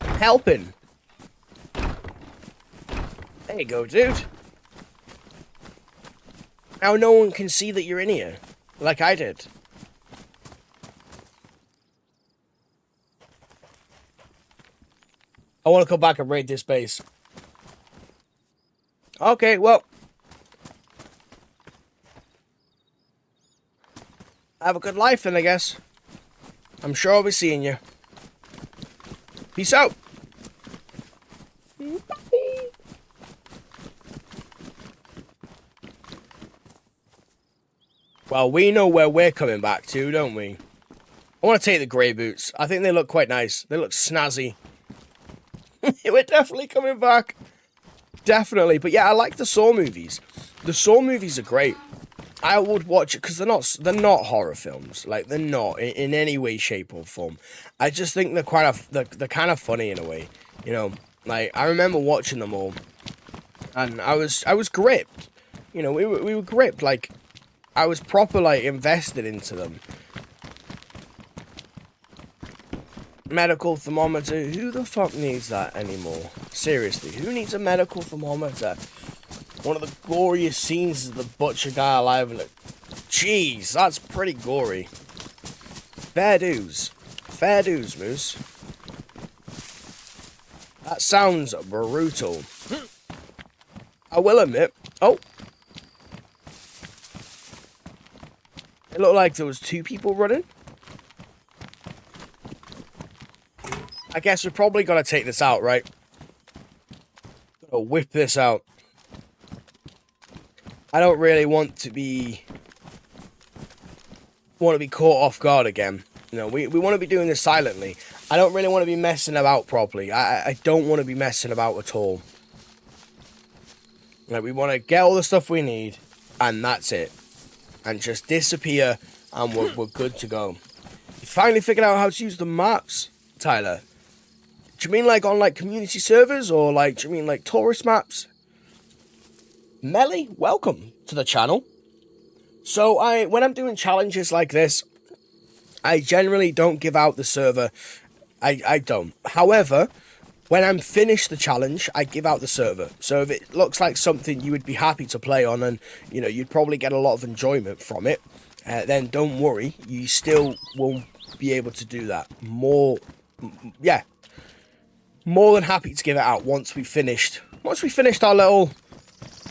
Helping. There you go, dude. Now no one can see that you're in here, like I did. I want to come back and raid this base. Okay, well. Have a good life then, I guess. I'm sure I'll be seeing you. Peace out. Well, we know where we're coming back to, don't we? I want to take the grey boots. I think they look quite nice. They look snazzy. We're definitely coming back. Definitely. But yeah, I like the Saw movies. The Saw movies are great. I would watch it because they're not horror films. Like, they're not in any way, shape, or form. I just think they're kind of funny in a way. You know, like, I remember watching them all, and I was gripped. You know, we were gripped. Like, I was proper, like, invested into them. Medical thermometer. Who the fuck needs that anymore? Seriously, who needs a medical thermometer? One of the goriest scenes is the butcher guy alive. Like, jeez, that's pretty gory. Fair dues. Fair dues, Moose. That sounds brutal. I will admit. Oh. It looked like there was 2 people running. I guess we're probably gonna take this out, right? Gonna whip this out. I don't really want to be caught off guard again. You know, we want to be doing this silently. I don't really want to be messing about properly. I don't want to be messing about at all. Like, we want to get all the stuff we need, and that's it. And just disappear, and we're good to go. You finally figured out how to use the maps, Tyler. Do you mean like on like community servers, or like, do you mean like tourist maps? Melly, welcome to the channel. So when I'm doing challenges like this, I generally don't give out the server. I don't. However, when I'm finished the challenge, I give out the server. So if it looks like something you would be happy to play on, and you know you'd probably get a lot of enjoyment from it, then don't worry, you still will be able to do that. More than happy to give it out once we finished our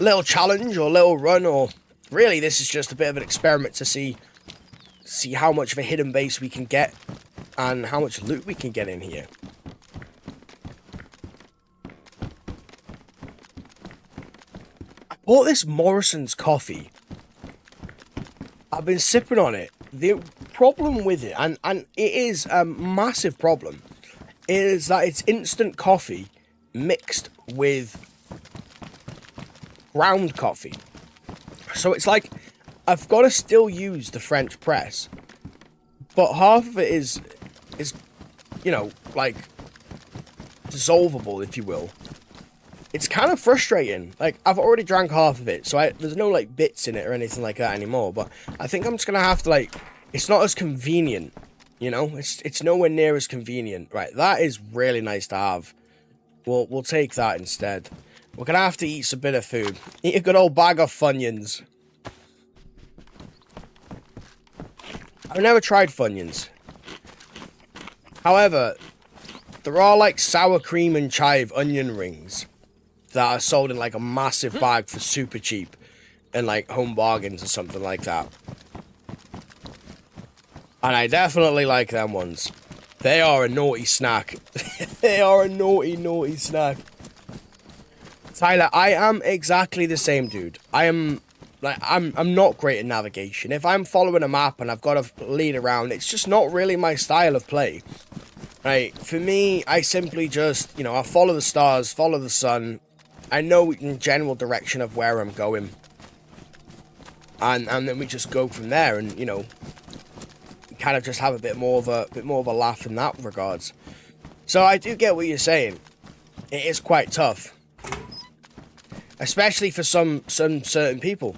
little challenge or little run, or really this is just a bit of an experiment to see how much of a hidden base we can get and how much loot we can get in here. I bought this Morrison's coffee. I've been sipping on it. The problem with it, and it is a massive problem, is that it's instant coffee mixed with ground coffee. So it's like I've got to still use the French press, but half of it is you know, like dissolvable, if you will. It's kind of frustrating. Like, I've already drank half of it, so there's no like bits in it or anything like that anymore, but I think I'm just gonna have to, like, it's not as convenient, you know. It's nowhere near as convenient. Right, that is really nice to have. We'll take that instead. We're gonna have to eat some bit of food. Eat a good old bag of Funyuns. I've never tried Funyuns. However, there are like sour cream and chive onion rings that are sold in like a massive bag for super cheap and like Home Bargains or something like that. And I definitely like them ones. They are a naughty snack. They are a naughty snack. Tyler, I am exactly the same, dude. I'm not great at navigation. If I'm following a map and I've got to lead around, it's just not really my style of play. Right, for me, I simply just, you know, I follow the stars, follow the sun. I know in general direction of where I'm going. And then we just go from there, and, you know, kind of just have a bit more of a laugh in that regards. So I do get what you're saying. It is quite tough. Especially for some certain people.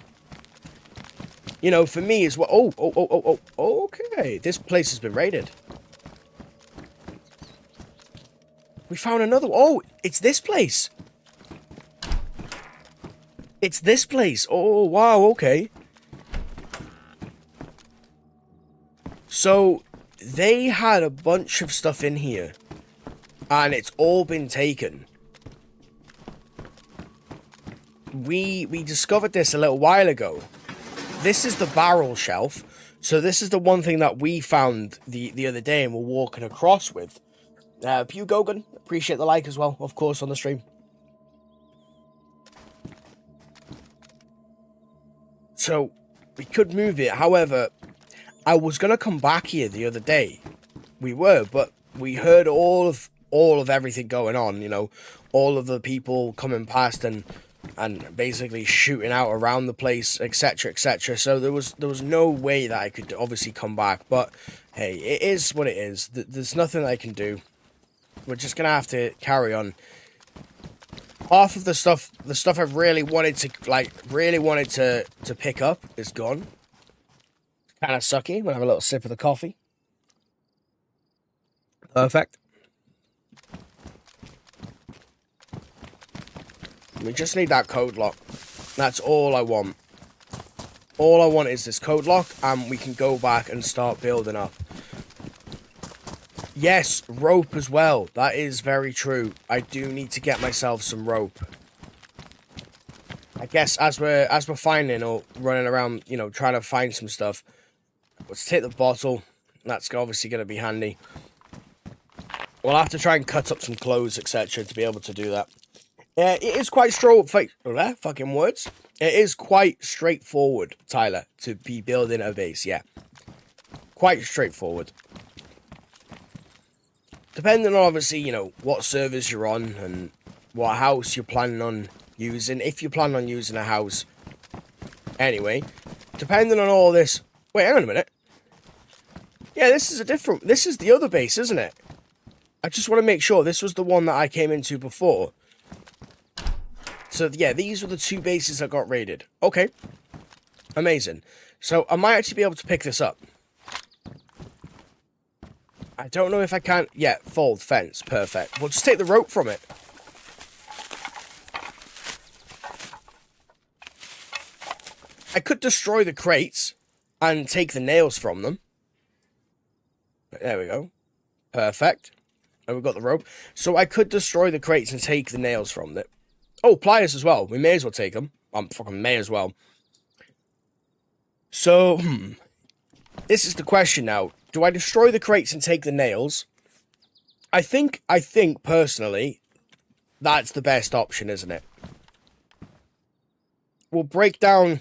You know, for me, it's what... Oh, okay. This place has been raided. We found another... Oh, it's this place. It's this place. Oh, wow, okay. So, they had a bunch of stuff in here. And it's all been taken. We discovered this a little while ago. This is the barrel shelf. So this is the one thing that we found the other day and we're walking across with. Pew Gogan, appreciate the like as well, of course, on the stream. So, we could move it. However, I was going to come back here the other day. We were, but we heard all of all of everything going on, you know, all of the people coming past and basically shooting out around the place, etc., etc. So there was no way that I could obviously come back. But hey, it is what it is. There's nothing I can do. We're just gonna have to carry on. Half of the stuff I really wanted to pick up is gone. Kind of sucky. We'll have a little sip of the coffee. Perfect. We just need that code lock. That's all I want. All I want is this code lock, and we can go back and start building up. Yes, rope as well. That is very true. I do need to get myself some rope. I guess as we're finding or running around, you know, trying to find some stuff. Let's take the bottle. That's obviously going to be handy. We'll have to try and cut up some clothes, etc., to be able to do that. It is quite fucking words. It is quite straightforward, Tyler, to be building a base. Yeah, quite straightforward. Depending on, obviously, you know, what servers you're on and what house you're planning on using. If you plan on using a house. Anyway, depending on all this... Wait, hang on a minute. Yeah, this is the other base, isn't it? I just want to make sure this was the one that I came into before. So, yeah, these were the two bases that got raided. Okay. Amazing. So, I might actually be able to pick this up. I don't know if I can... Yeah, fold fence. Perfect. We'll just take the rope from it. I could destroy the crates and take the nails from them. There we go. Perfect. And we've got the rope. So I could destroy the crates and take the nails from it. Oh, pliers as well. We may as well take them. Fucking may as well. So, this is the question now. Do I destroy the crates and take the nails? I think, personally, that's the best option, isn't it? We'll break down...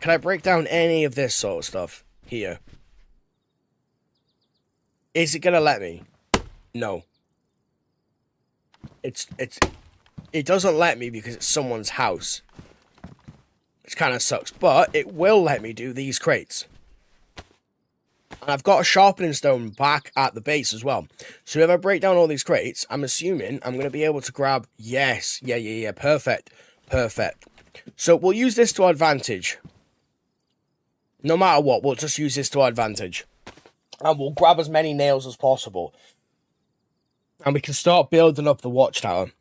Can I break down any of this sort of stuff here? Is it gonna let me? No. It doesn't let me because it's someone's house. Which kind of sucks. But it will let me do these crates. And I've got a sharpening stone back at the base as well. So if I break down all these crates, I'm assuming I'm going to be able to grab... Yes. Yeah. Perfect. Perfect. So we'll use this to our advantage. No matter what, we'll just use this to our advantage. And we'll grab as many nails as possible. And we can start building up the watchtower.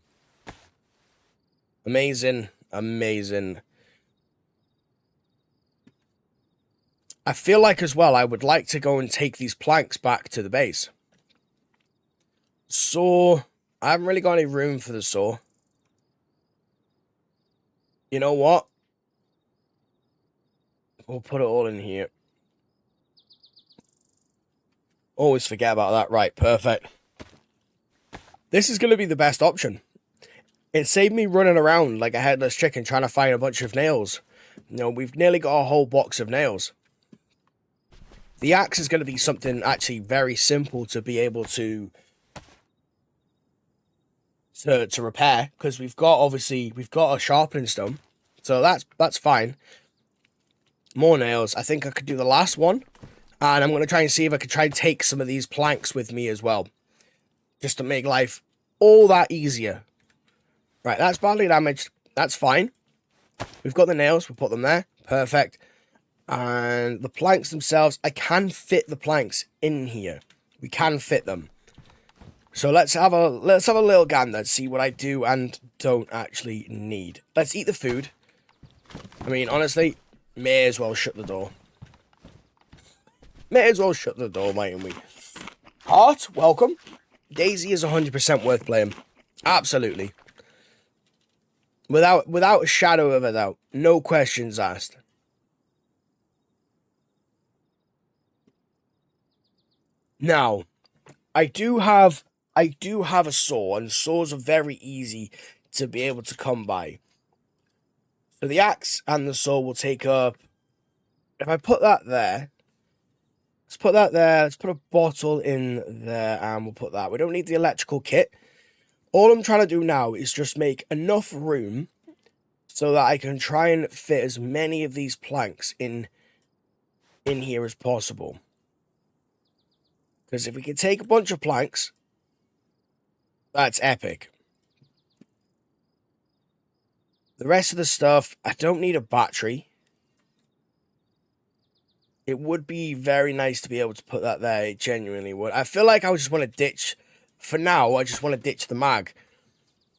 Amazing. Amazing. I feel like as well, I would like to go and take these planks back to the base. Saw. I haven't really got any room for the saw. You know what? We'll put it all in here. Always forget about that. Right, perfect. This is going to be the best option. It saved me running around like a headless chicken trying to find a bunch of nails. You know, we've nearly got a whole box of nails. The axe is going to be something actually very simple to be able to repair, because we've got a sharpening stone. So that's fine. More nails. I think I could do the last one. And I'm going to try and see if I could try and take some of these planks with me as well. Just to make life all that easier. Right, that's badly damaged. That's fine. We've got the nails. We'll put them there. Perfect. And the planks themselves, I can fit the planks in here. We can fit them. So let's have a little gander, see what I do and don't actually need. Let's eat the food. I mean, honestly, may as well shut the door. May as well shut the door, mightn't we? Heart, welcome. DayZ is 100% worth playing. Absolutely. Without a shadow of a doubt. No questions asked. Now, I do have a saw, and saws are very easy to be able to come by. So the axe and the saw will take up... If I put that there, Let's put that there. Let's put a bottle in there, and we'll put that. We don't need the electrical kit. All I'm trying to do now is just make enough room so that I can try and fit as many of these planks in here as possible. Because if we can take a bunch of planks, that's epic. The rest of the stuff, I don't need a battery. It would be very nice to be able to put that there. It genuinely would. I feel like I just want to ditch, for now, I just want to ditch the mag.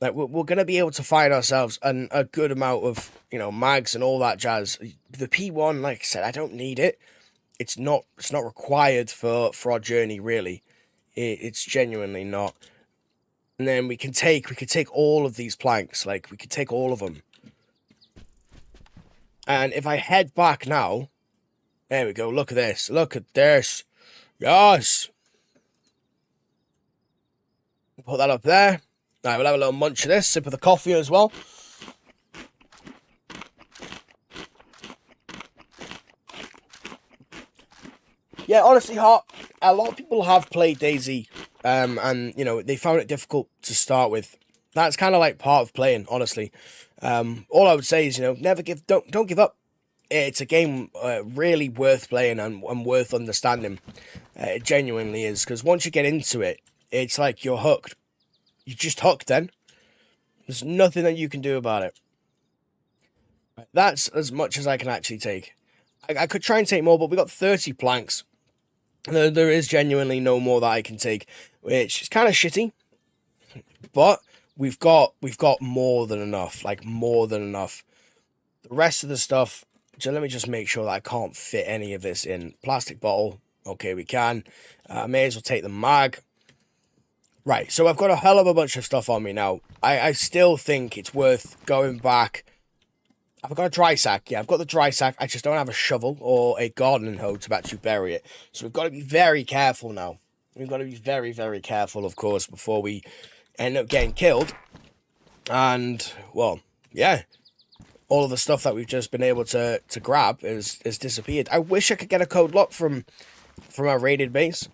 Like, we're going to be able to find ourselves a good amount of, mags and all that jazz. The P1, like I said, I don't need it. It's not required for our journey, really. It's genuinely not. And then we could take all of these planks. Like, we could take all of them. And if I head back now, there we go. Look at this. Look at this. Yes. Put that up there. All right, we'll have a little munch of this. Sip of the coffee as well. Yeah, honestly, Heart, a lot of people have played DayZ, and, they found it difficult to start with. That's kind of like part of playing, honestly. All I would say is, don't give up. It's a game really worth playing and worth understanding. It genuinely is, because once you get into it, it's like you're hooked. You're just hooked then. There's nothing that you can do about it. That's as much as I can actually take. I could try and take more, but we got 30 planks. There is genuinely no more that I can take, which is kind of shitty. But we've got more than enough, like more than enough. The rest of the stuff, so let me just make sure that I can't fit any of this in. Plastic bottle, okay, we can. May as well take the mag. Right, so I've got a hell of a bunch of stuff on me now. I still think it's worth going back. I've got a dry sack. Yeah, I've got the dry sack. I just don't have a shovel or a gardening hoe to actually bury it. So we've got to be very careful now. We've got to be very, very careful, of course, before we end up getting killed. And, well, yeah. All of the stuff that we've just been able to grab has disappeared. I wish I could get a code lock from our raided base.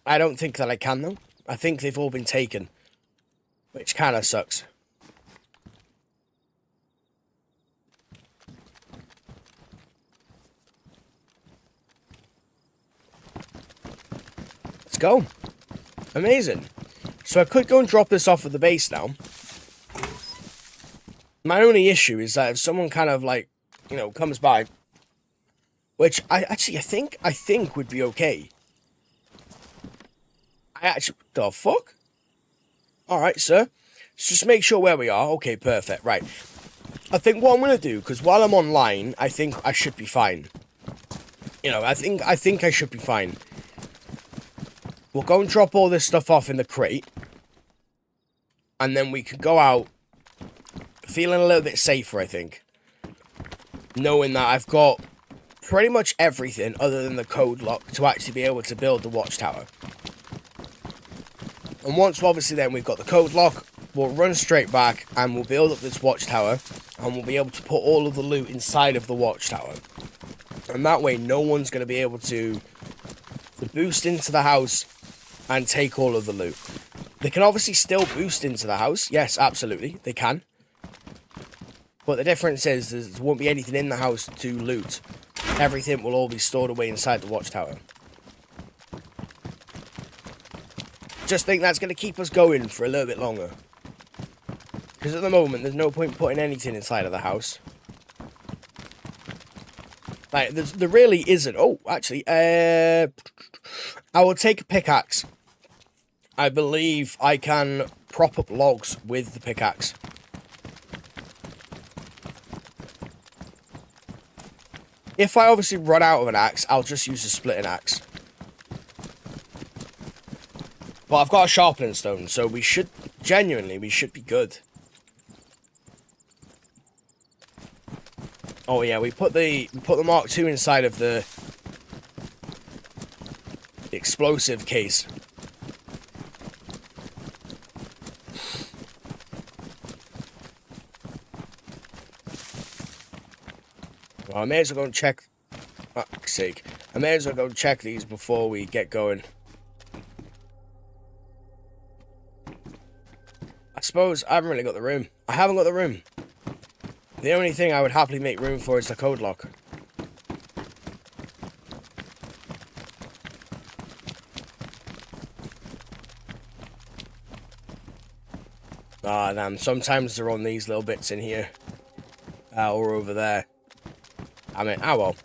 I don't think that I can, though. I think they've all been taken, which kind of sucks. Let's go. Amazing. So I could go and drop this off at the base now. My only issue is that if someone kind of like, comes by, which I think would be okay. The fuck? Alright, sir. Let's just make sure where we are. Okay, perfect. Right. I think what I'm going to do, because while I'm online, I think I should be fine. I think I should be fine. We'll go and drop all this stuff off in the crate. And then we can go out feeling a little bit safer, I think. Knowing that I've got pretty much everything other than the code lock to actually be able to build the watchtower. And once, obviously, then we've got the code lock, we'll run straight back and we'll build up this watchtower and we'll be able to put all of the loot inside of the watchtower. And that way, no one's going to be able to boost into the house and take all of the loot. They can obviously still boost into the house. Yes, absolutely, they can. But the difference is there won't be anything in the house to loot. Everything will all be stored away inside the watchtower. Just think that's going to keep us going for a little bit longer. Because at the moment, there's no point putting anything inside of the house. Like, there really isn't. Oh, actually, I will take a pickaxe. I believe I can prop up logs with the pickaxe. If I obviously run out of an axe, I'll just use a splitting axe. But I've got a sharpening stone, so we should be good. Oh yeah, we put the Mark II inside of the explosive case. Well, I may as well go and check. For fuck's sake. I may as well go check these before we get going. I suppose I haven't really got the room. I haven't got the room. The only thing I would happily make room for is the code lock. Ah, damn. Sometimes they're on these little bits in here. Or over there. I mean, oh well.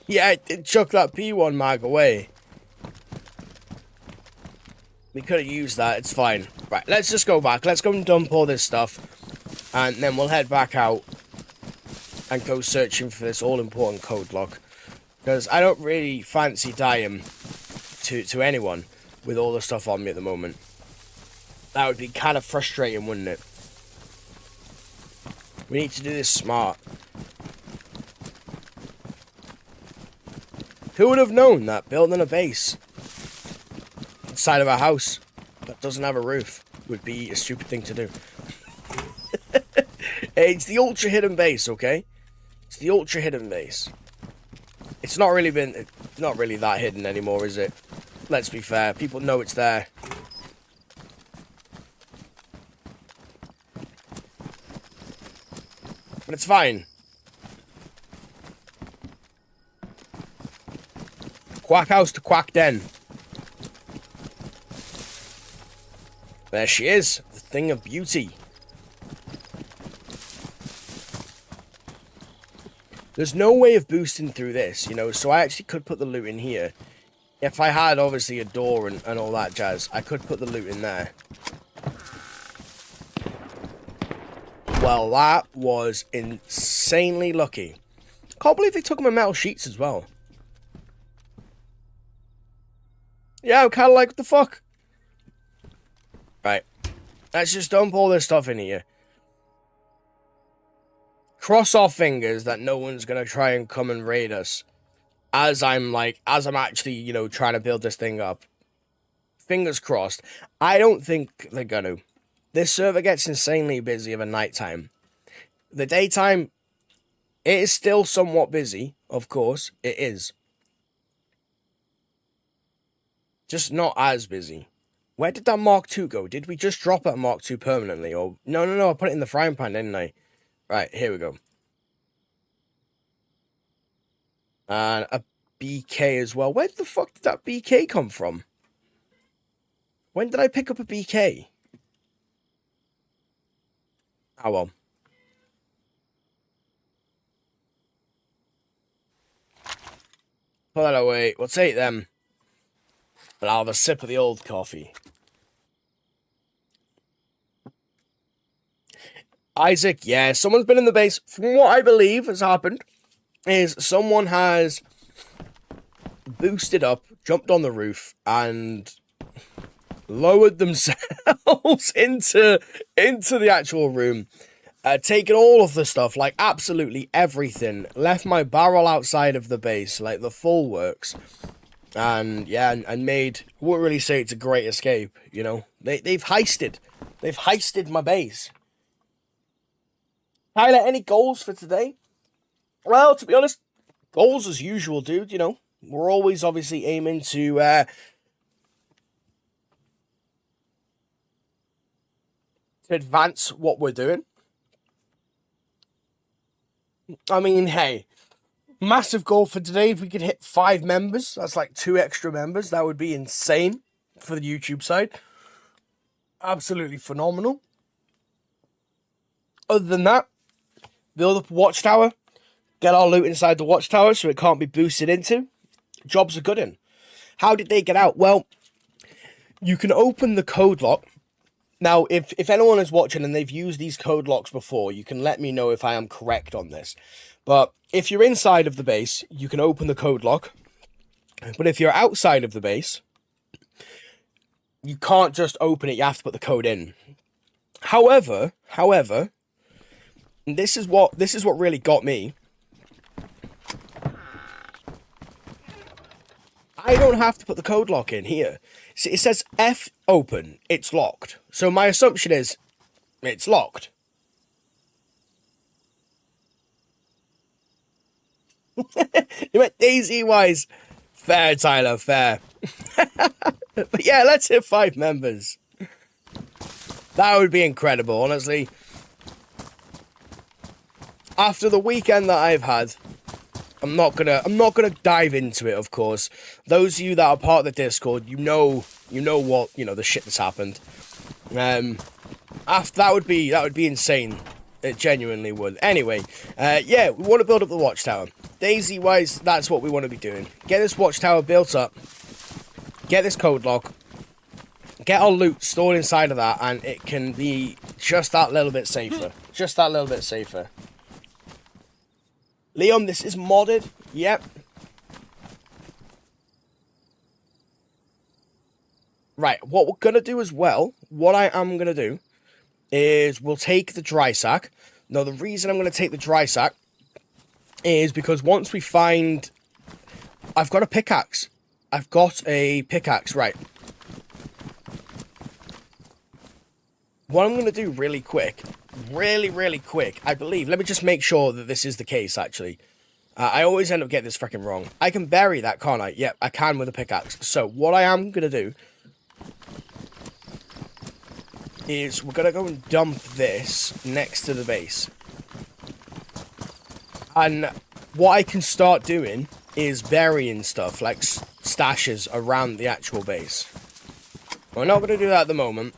Yeah, it did chuck that P1 mag away. We could have used that. It's fine. Right, let's just go back. Let's go and dump all this stuff. And then we'll head back out and go searching for this all-important code lock. Because I don't really fancy dying to anyone with all the stuff on me at the moment. That would be kind of frustrating, wouldn't it? We need to do this smart. Who would have known that building a base inside of a house that doesn't have a roof would be a stupid thing to do? It's the ultra hidden base, okay? It's the ultra hidden base. It's not really that hidden anymore, is it? Let's be fair. People know it's there. But it's fine. Quack house to quack den. There she is. The thing of beauty. There's no way of boosting through this, you know, so I actually could put the loot in here. If I had, obviously, a door and all that jazz, I could put the loot in there. Well, that was insanely lucky. Can't believe they took my metal sheets as well. Yeah, I'm kind of like, what the fuck? Right. Let's just dump all this stuff in here. Cross our fingers that no one's going to try and come and raid us. As I'm actually, you know, trying to build this thing up. Fingers crossed. I don't think they're going to. This server gets insanely busy of a nighttime. The daytime, it is still somewhat busy, of course. It is. Just not as busy. Where did that Mark II go? Did we just drop at Mark II permanently? Or no, I put it in the frying pan, didn't I? Right, here we go. And a BK as well. Where the fuck did that BK come from? When did I pick up a BK? Oh well. Put that away. We'll take them. And I'll have a sip of the old coffee. Isaac, yeah, someone's been in the base. From what I believe has happened, is someone has boosted up, jumped on the roof, and lowered themselves into the actual room. Taken all of the stuff, like absolutely everything. Left my barrel outside of the base, like the full works. And yeah, and made, I wouldn't really say it's a great escape, you know. They've heisted my base. Tyler, any goals for today? Well, to be honest, goals as usual, dude, you know. We're always obviously aiming to advance what we're doing. I mean, hey, massive goal for today. If we could hit 5 members, that's like 2 extra members. That would be insane for the YouTube side. Absolutely phenomenal. Other than that, build up a watchtower. Get our loot inside the watchtower so it can't be boosted into. Jobs are good in. How did they get out? Well, you can open the code lock. Now, if anyone is watching and they've used these code locks before, you can let me know if I am correct on this. But if you're inside of the base, you can open the code lock. But if you're outside of the base, you can't just open it. You have to put the code in. However, this is what really got me. I don't have to put the code lock in here. See, it says F open. It's locked. So my assumption is it's locked. You meant DayZ-wise. Fair, Tyler, fair. But yeah, let's hit 5 members. That would be incredible, honestly. After the weekend that I've had, I'm not gonna dive into it, of course. Those of you that are part of the Discord, you know what, the shit that's happened. After that would be insane. It genuinely would. Anyway, yeah, we want to build up the watchtower. DayZ wise, that's what we want to be doing. Get this watchtower built up. Get this code lock. Get our loot stored inside of that, and it can be just that little bit safer. Just that little bit safer. Leon, this is modded. Yep. Right, what we're going to do as well, what I am going to do, is we'll take the dry sack. Now, the reason I'm going to take the dry sack is because once we find... I've got a pickaxe. I've got a pickaxe, right. What I'm going to do really quick, really quick, I believe, let me just make sure that this is the case, actually. I always end up getting this freaking wrong. I can bury that, can't I? Yep, I can with a pickaxe. So, what I am going to do is we're going to go and dump this next to the base. And what I can start doing is burying stuff, like stashes around the actual base. We're not going to do that at the moment.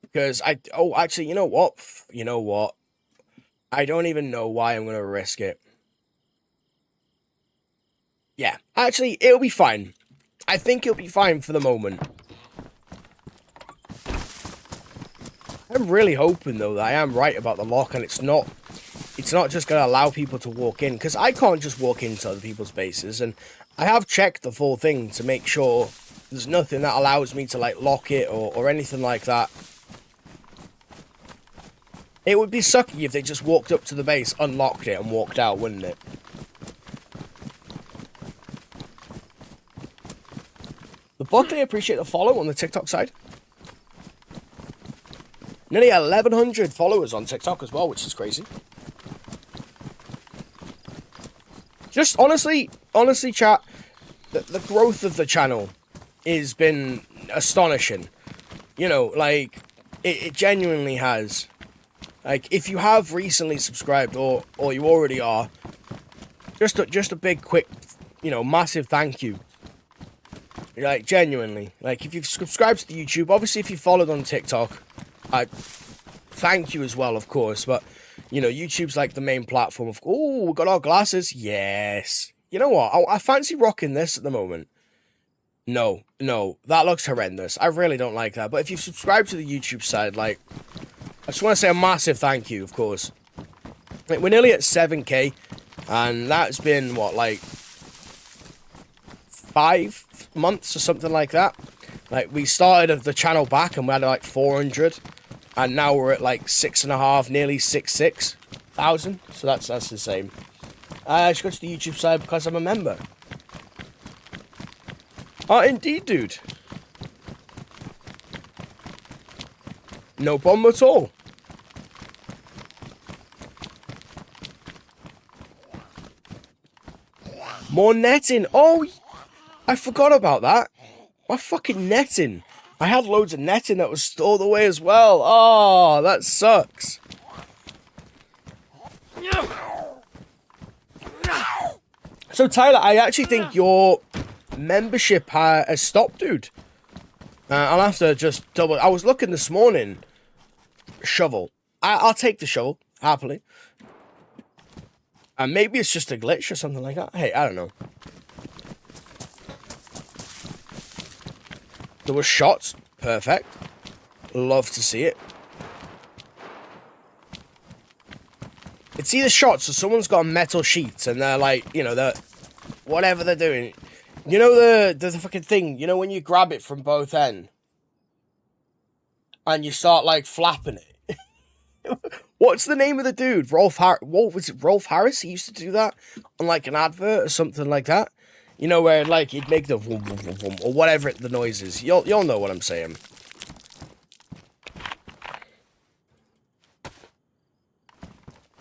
Because oh, actually, you know what? You know what? I don't even know why I'm going to risk it. Yeah, actually, it'll be fine. I think it'll be fine for the moment. I'm really hoping, though, that I am right about the lock, and it's not just going to allow people to walk in, because I can't just walk into other people's bases, and I have checked the full thing to make sure there's nothing that allows me to, like, lock it or anything like that. It would be sucky if they just walked up to the base, unlocked it, and walked out, wouldn't it? The bot, they appreciate the follow on the TikTok side. Nearly 1,100 followers on TikTok as well, which is crazy. Just honestly, chat, the growth of the channel has been astonishing. You know, like, it genuinely has. Like, if you have recently subscribed, or you already are, just a big, quick, massive thank you. Like, genuinely. Like, if you've subscribed to the YouTube, obviously if you followed on TikTok, I thank you as well, of course, but, YouTube's like the main platform of, oh, we got our glasses, yes. You know what, I fancy rocking this at the moment. No, that looks horrendous, I really don't like that, but if you've subscribed to the YouTube side, like, I just want to say a massive thank you, of course. Like, we're nearly at 7k, and that's been, what, like, 5 months or something like that. Like, we started the channel back and we had like 400, and now we're at like 6.5, nearly 6,000. So that's the same. I should go to the YouTube side because I'm a member. Oh, indeed, dude. No problem at all. More netting. Oh, I forgot about that. My fucking netting. I had loads of netting that was stored away as well. Oh, that sucks. So, Tyler, I actually think your membership has stopped, dude. I'll have to just double... I was looking this morning. Shovel. I'll take the shovel, happily. And maybe it's just a glitch or something like that. Hey, I don't know. There were shots. Perfect. Love to see it. It's either shots or someone's got metal sheets and they're like, they're... Whatever they're doing. You know the fucking thing, when you grab it from both ends? And you start, like, flapping it. What's the name of the dude? Was it Rolf Harris? He used to do that on, like, an advert or something like that. Where, like, he'd make the vroom, vroom, vroom, vroom, or whatever the noise is. You'll know what I'm saying.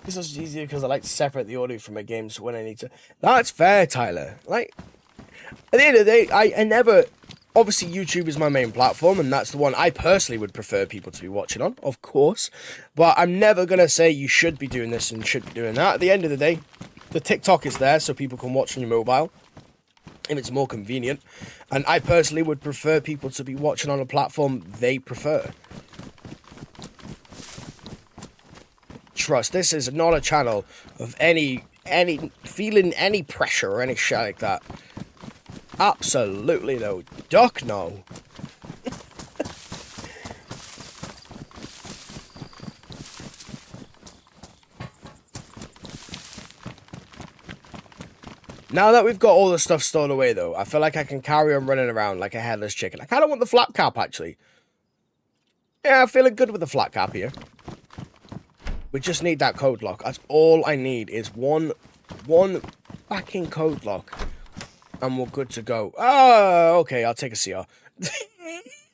It's just easier because I like to separate the audio from my games when I need to. That's fair, Tyler. Like, at the end of the day, I never... Obviously, YouTube is my main platform, and that's the one I personally would prefer people to be watching on, of course. But I'm never going to say you should be doing this and should be doing that. At the end of the day, the TikTok is there so people can watch on your mobile if it's more convenient. And I personally would prefer people to be watching on a platform they prefer. Trust, this is not a channel of any feeling any pressure or any shit like that. Absolutely no. Duck no. Now that we've got all the stuff stored away, though, I feel like I can carry on running around like a headless chicken. I kind of want the flat cap, actually. Yeah, I'm feeling good with the flat cap here. We just need that code lock. That's all I need is one fucking code lock. And we're good to go. Oh, okay, I'll take a CR.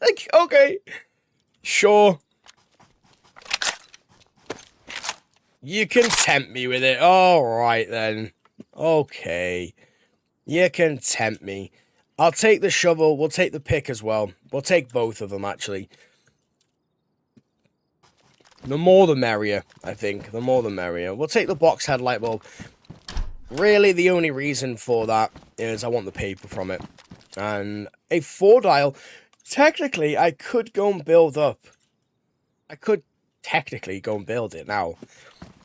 Like, okay. Sure. You can tempt me with it. Alright, then. Okay. You can tempt me. I'll take the shovel. We'll take the pick as well. We'll take both of them, actually. The more the merrier, I think. The more the merrier. We'll take the box head light bulb. Really, the only reason for that is I want the paper from it. And a 4-dial, technically, I could go and build up. I could technically go and build it now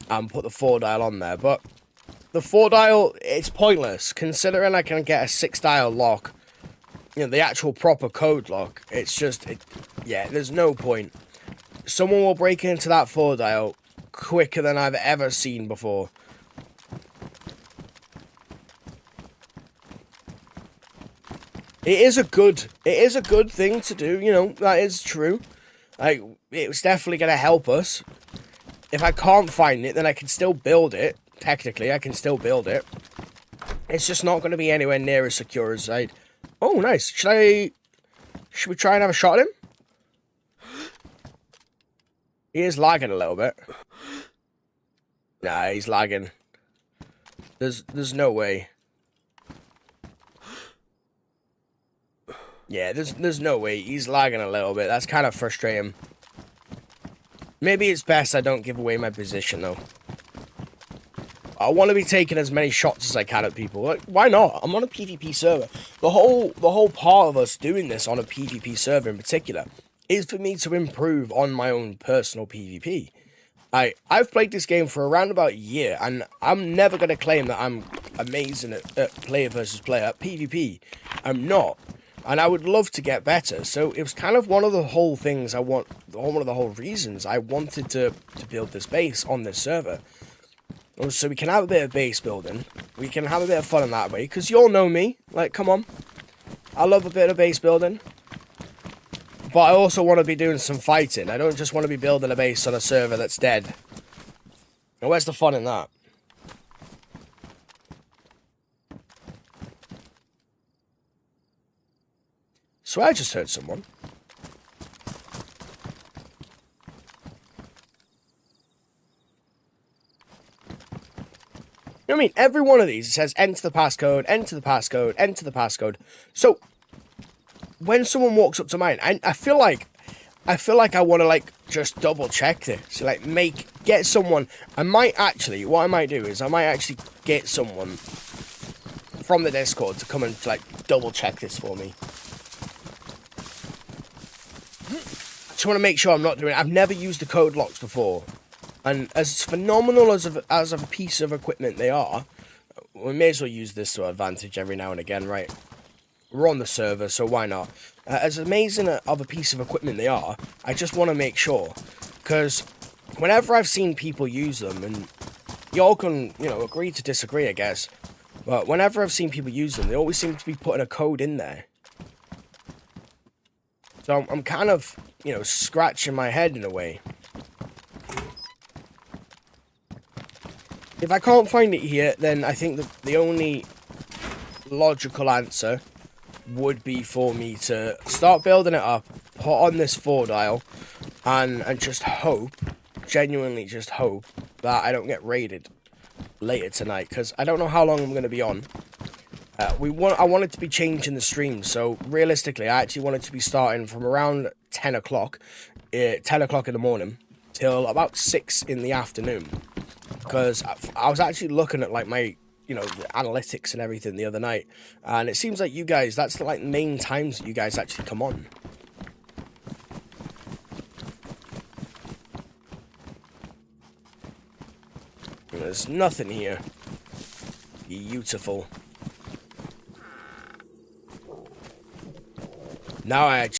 and put the 4-dial on there. But the 4-dial, it's pointless, considering I can get a 6-dial lock. You know, the actual proper code lock. It's just, yeah, there's no point. Someone will break into that 4-dial quicker than I've ever seen before. It is a good thing to do, you know, that is true. Like, it's definitely going to help us. If I can't find it, then I can still build it. Technically, I can still build it. It's just not going to be anywhere near as secure as I'd... Oh, nice. Should we try and have a shot at him? He is lagging a little bit. Nah, he's lagging. There's no way. Yeah, there's no way. He's lagging a little bit. That's kind of frustrating. Maybe it's best I don't give away my position, though. I want to be taking as many shots as I can at people. Like, why not? I'm on a PvP server. The whole part of us doing this on a PvP server in particular is for me to improve on my own personal PvP. I've played this game for around about a year, and I'm never going to claim that I'm amazing at player versus player at PvP. I'm not. And I would love to get better. So it was kind of one of the whole things one of the whole reasons I wanted to build this base on this server. So we can have a bit of base building. We can have a bit of fun in that way. Because you all know me. Like, come on. I love a bit of base building. But I also want to be doing some fighting. I don't just want to be building a base on a server that's dead. Now, where's the fun in that? So I just heard someone. You know what I mean? Every one of these, it says enter the passcode, enter the passcode, enter the passcode. So, when someone walks up to mine, I feel like I want to, like, just double check this. Like, get someone. What I might do is I might actually get someone from the Discord to come and, like, double check this for me. Just want to make sure I'm not doing it. I've never used the code locks before. And as phenomenal as a piece of equipment they are, we may as well use this to our advantage every now and again, right? We're on the server, so why not? As amazing of a piece of equipment they are, I just want to make sure. Because whenever I've seen people use them, and y'all can, you know, agree to disagree, I guess. But whenever I've seen people use them, they always seem to be putting a code in there. So I'm kind of, you know, scratching my head in a way. If I can't find it here, then I think the only logical answer would be for me to start building it up, put on this 4-dial, and just hope, genuinely just hope, that I don't get raided later tonight, because I don't know how long I'm going to be on. I wanted to be changing the stream, so realistically, I actually wanted to be starting from around 10 o'clock, 10 o'clock in the morning, till about 6 in the afternoon, because I was actually looking at, like, my, you know, the analytics and everything the other night, and it seems like you guys, that's, like, main times that you guys actually come on. And there's nothing here. Beautiful. Now I